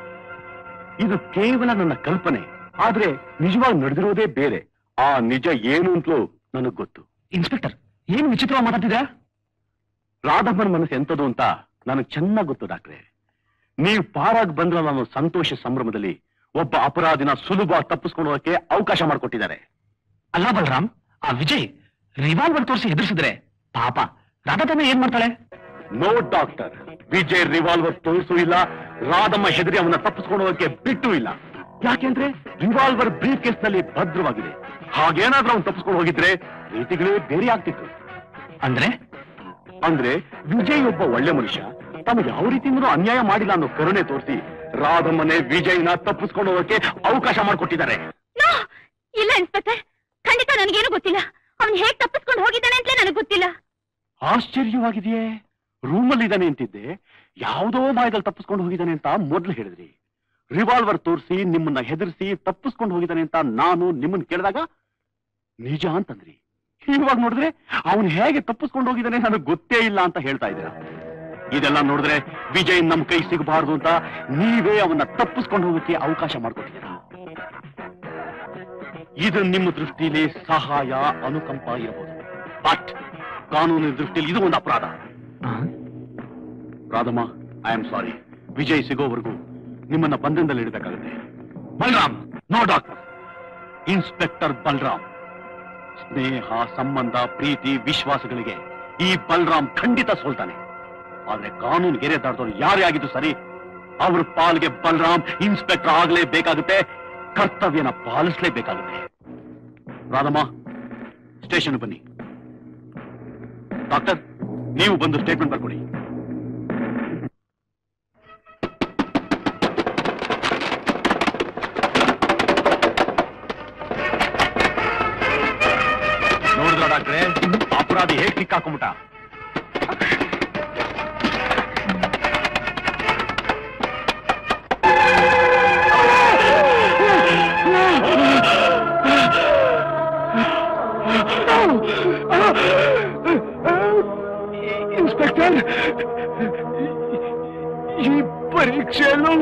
ಇದು ಕೇವಲ ನನ್ನ ಕಲ್ಪನೆ. ಆದ್ರೆ ನಿಜವಾಗಿ ನಡೆದಿರೋದೇ ಬೇರೆ. ಆ ನಿಜ ಏನು ಅಂತಲೂ ನನಗ್ ಗೊತ್ತು. ಇನ್ಸ್ಪೆಕ್ಟರ್, ಏನು ವಿಚಿತ್ರವಾಗಿ ಮಾತಾಡ್ತಿದ್ಯಾ? ರಾಧಮ್ಮನ ಮನಸ್ಸು ಎಂತದು ಅಂತ ನನಗೆ ಚೆನ್ನಾಗಿ ಗೊತ್ತು ಡಾಕ್ಟ್ರೆ. ನೀವು ಪಾರಾಗಿ ಬಂದ್ರಲ್ಲ ಅನ್ನೋ ಸಂತೋಷ ಸಂಭ್ರಮದಲ್ಲಿ ಒಬ್ಬ ಅಪರಾಧಿನ ಸುಲಭ ತಪ್ಪಿಸ್ಕೊಂಡು ಹೋಗಕ್ಕೆ ಅವಕಾಶ ಮಾಡಿಕೊಟ್ಟಿದ್ದಾರೆ. ಅಲ್ಲ ಬಲರಾಮ್, ಆ ವಿಜಯ್ ರಿವಾಲ್ವರ್ ತೋರಿಸಿ ಹೆದರ್ಸಿದ್ರೆ ಪಾಪ ರಾಧಾ ತಾನೇ ಏನ್ ಮಾಡ್ತಾಳೆ? ನೋ ಡಾಕ್ಟರ್, ವಿಜಯ್ ರಿವಾಲ್ವರ್ ತೋರಿಸೂ ಇಲ್ಲ, ರಾಧಮ್ಮ ಹೆದರಿ ಅವನ್ನ ತಪ್ಪಿಸ್ಕೊಂಡು ಹೋಗಕ್ಕೆ ಬಿಟ್ಟೂ ಇಲ್ಲ. ಯಾಕೆಂದ್ರೆ ರಿವಾಲ್ವರ್ ಬ್ರೀಫ್ ಕೇಸ್ ನಲ್ಲಿ ಭದ್ರವಾಗಿದೆ. ಹಾಗೇನಾದ್ರೂ ಅವ್ನು ತಪ್ಪಿಸ್ಕೊಂಡು ಹೋಗಿದ್ರೆ ರೀತಿಗಳೇ ಬೇರೆ ಆಗ್ತಿತ್ತು. ಅಂದ್ರೆ ವಿಜಯ್ ಒಬ್ಬ ಒಳ್ಳೆ ಮನುಷ್ಯ, ತಮಗೆ ಯಾವ ರೀತಿಯಿಂದಲೂ ಅನ್ಯಾಯ ಮಾಡಿಲ್ಲ ಅನ್ನೋ ಕರುಣೆ ತೋರಿಸಿ ರಾಧಮ್ಮನೆ ವಿಜಯ್ನ ತಪ್ಪಿಸ್ಕೊಂಡು ಹೋಗಕ್ಕೆ ಅವಕಾಶ ಮಾಡಿಕೊಟ್ಟಿದ್ದಾರೆ. ಇಲ್ಲ ಇನ್ಸ್ಪೆಕ್ಟರ್, ಖಂಡಿತ ನನಗೇನು ಗೊತ್ತಿಲ್ಲ. ಅವನು ಹೇಗೆ ತಪ್ಪಿಸ್ಕೊಂಡು ಹೋಗಿದ್ದಾನೆ ಅಂತಲೇ ನನಗೆ ಗೊತ್ತಿಲ್ಲ. ಆಶ್ಚರ್ಯವಾಗಿದೆಯೇ? ರೂಮಲ್ಲಿ ಇದ್ದಾನೆ ಅಂತಿದ್ದೆ, ಯಾವುದೋ ಮಾಯದಲ್ಲಿ ತಪ್ಪಿಸ್ಕೊಂಡು ಹೋಗಿದ್ದಾನೆ ಅಂತ ಮೊದಲು ಹೇಳಿದ್ರಿ. ರಿವಾಲ್ವರ್ ತೋರಿಸಿ ನಿಮ್ಮನ್ನ ಹೆದರಿಸಿ ತಪ್ಪಿಸ್ಕೊಂಡು ಹೋಗಿದ್ದಾನೆ ಅಂತ ನಾನು ನಿಮ್ಮನ್ನ ಕೇಳಿದಾಗ ನಿಜ ಅಂತಂದ್ರಿ. ಇವಾಗ ನೋಡಿದ್ರೆ ಅವನು ಹೇಗೆ ತಪ್ಪಿಸ್ಕೊಂಡು ಹೋಗಿದ್ದಾನೆ ನನಗೆ ಗೊತ್ತೇ ಇಲ್ಲ ಅಂತ ಹೇಳ್ತಾ ಇದ್ದೀರಾ. ಇದೆಲ್ಲ ನೋಡಿದ್ರೆ ವಿಜಯ್ ನಮ್ಮ ಕೈ ಸಿಗಬಾರ್ದು ಅಂತ ನೀವೇ ಅವನ್ನ ತಪ್ಪಿಸ್ಕೊಂಡು ಹೋಗಕ್ಕೆ ಅವಕಾಶ ಮಾಡಿಕೊಟ್ಟಿದ್ದೀರಾ. ಇದು ನಿಮ್ಮ ದೃಷ್ಟಿಯಲ್ಲಿ ಸಹಾಯ, ಅನುಕಂಪ ಇರಬಹುದು. ಬಟ್ ಕಾನೂನಿನ ದೃಷ್ಟಿಯಲ್ಲಿ ಇದು ಒಂದು ಅಪರಾಧ. Radhamma, I am sorry. Vijay ಸಿಗೋವರೆಗೂ ನಿಮ್ಮನ್ನ ಬಂಧನದಲ್ಲಿ ಇಡಬೇಕಾಗುತ್ತೆ. Balaram, no doctor, inspector Balaram. ಸ್ನೇಹ, ಸಂಬಂಧ, ಪ್ರೀತಿ, ವಿಶ್ವಾಸಗಳಿಗೆ ಈ ಬಲರಾಮ್ ಖಂಡಿತ ಸೋಲ್ತಾನೆ. ಆದ್ರೆ ಕಾನೂನು ಗೆರೆ ದಾಟದವ್ರು ಯಾರೇ ಆಗಿದ್ದು ಸರಿ, ಅವ್ರ ಪಾಲ್ಗೆ ಬಲರಾಮ್ ಇನ್ಸ್ಪೆಕ್ಟರ್ ಆಗಲೇಬೇಕಾಗುತ್ತೆ, ಕರ್ತವ್ಯನ ಪಾಲಿಸಲೇಬೇಕಾಗುತ್ತೆ. ರಾಧಮ್ಮ, ಸ್ಟೇಷನ್ ಬನ್ನಿ. ಡಾಕ್ಟರ್, ನೀವು ಬಂದು ಸ್ಟೇಟ್ಮೆಂಟ್ ಬರ್ಕೊಡಿ. ನೋಡಿದ್ರ ಡಾಕ್ಟ್ರೆ, ಅಪರಾಧಿ ಹೇಗೆ ಸಿಕ್ಕಾಕೊಂಬಿಟ್ಟ? ಇನ್ಸ್ಪೆಕ್ಟರ್, ಈ ಪರೀಕ್ಷೆಯಲ್ಲೂ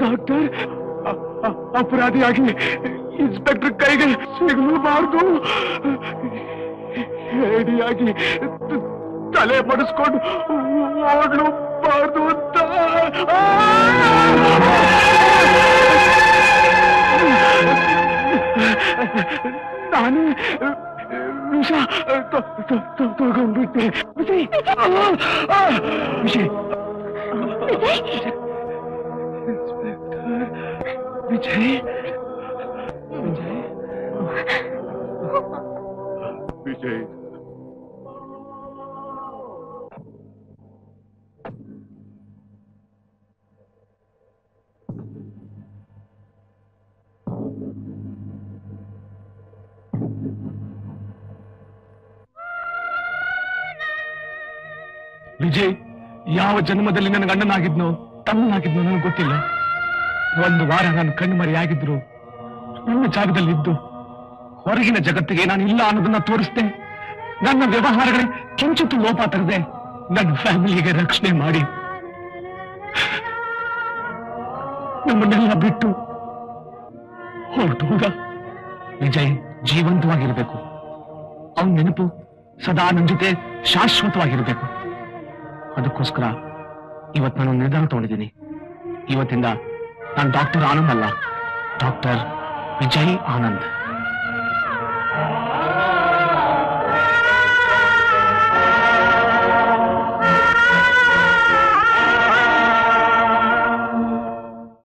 ಡಾಕ್ಟರ್, ಅಪರಾಧಿಯಾಗಿ ಇನ್ಸ್ಪೆಕ್ಟರ್ ಕೈಗೆ ಸಿಗಲೂಬಾರ್ದು. ಹೇಡಿಯಾಗಿ ತಲೆ ಬಡಿಸ್ಕೊಂಡು ಓಡಲೂಬಾರ್ದು ಅಂತ ನಾನು ವಿಷ ತಗೊಂಡ್ಬಿಟ್ಟೆ. ವಿಜಯ್, ವಿಜಯ್, ವಿಜಯ್, ವಿಜಯ್, ವಿಜಯ್ ಯಾವ ಜನ್ಮದಲ್ಲಿ ನನ್ನ ಗಂಡನಾಗಿದ್ನೋ ತಮ್ಮನಾಗಿದ್ನೋ ನನಗೆ ಗೊತ್ತಿಲ್ಲ. ಒಂದು ವಾರ ನಾನು ಕಣ್ಮರೆಯಾಗಿದ್ರು ನನ್ನ ಜಾಗದಲ್ಲಿದ್ದು ಹೊರಗಿನ ಜಗತ್ತಿಗೆ ನಾನು ಇಲ್ಲ ಅನ್ನೋದನ್ನ ತೋರಿಸ್ದೆ. ನನ್ನ ವ್ಯವಹಾರಗಳೇ ಕಿಂಚಿತ್ತು ಲೋಪ ತರದೆ ನನ್ನ ಫ್ಯಾಮಿಲಿಗೆ ರಕ್ಷಣೆ ಮಾಡಿ ನಮ್ಮನ್ನೆಲ್ಲ ಬಿಟ್ಟು ಹೊರಟು ಹೋದ. ವಿಜಯ್ ಜೀವಂತವಾಗಿರ್ಬೇಕು. ಅವನ ನೆನಪು ಸದಾ ನನ್ನ ಜೊತೆ ಶಾಶ್ವತವಾಗಿರ್ಬೇಕು. ಅದಕ್ಕೋಸ್ಕರ ಇವತ್ತು ನಾನು ನಿರ್ಧಾರ ತಗೊಂಡಿದ್ದೀನಿ. ಇವತ್ತಿಂದ ನಾನು ಡಾಕ್ಟರ್ ಆನಂದ್ ಅಲ್ಲ, ಡಾಕ್ಟರ್ ವಿಜಯ್ ಆನಂದ್.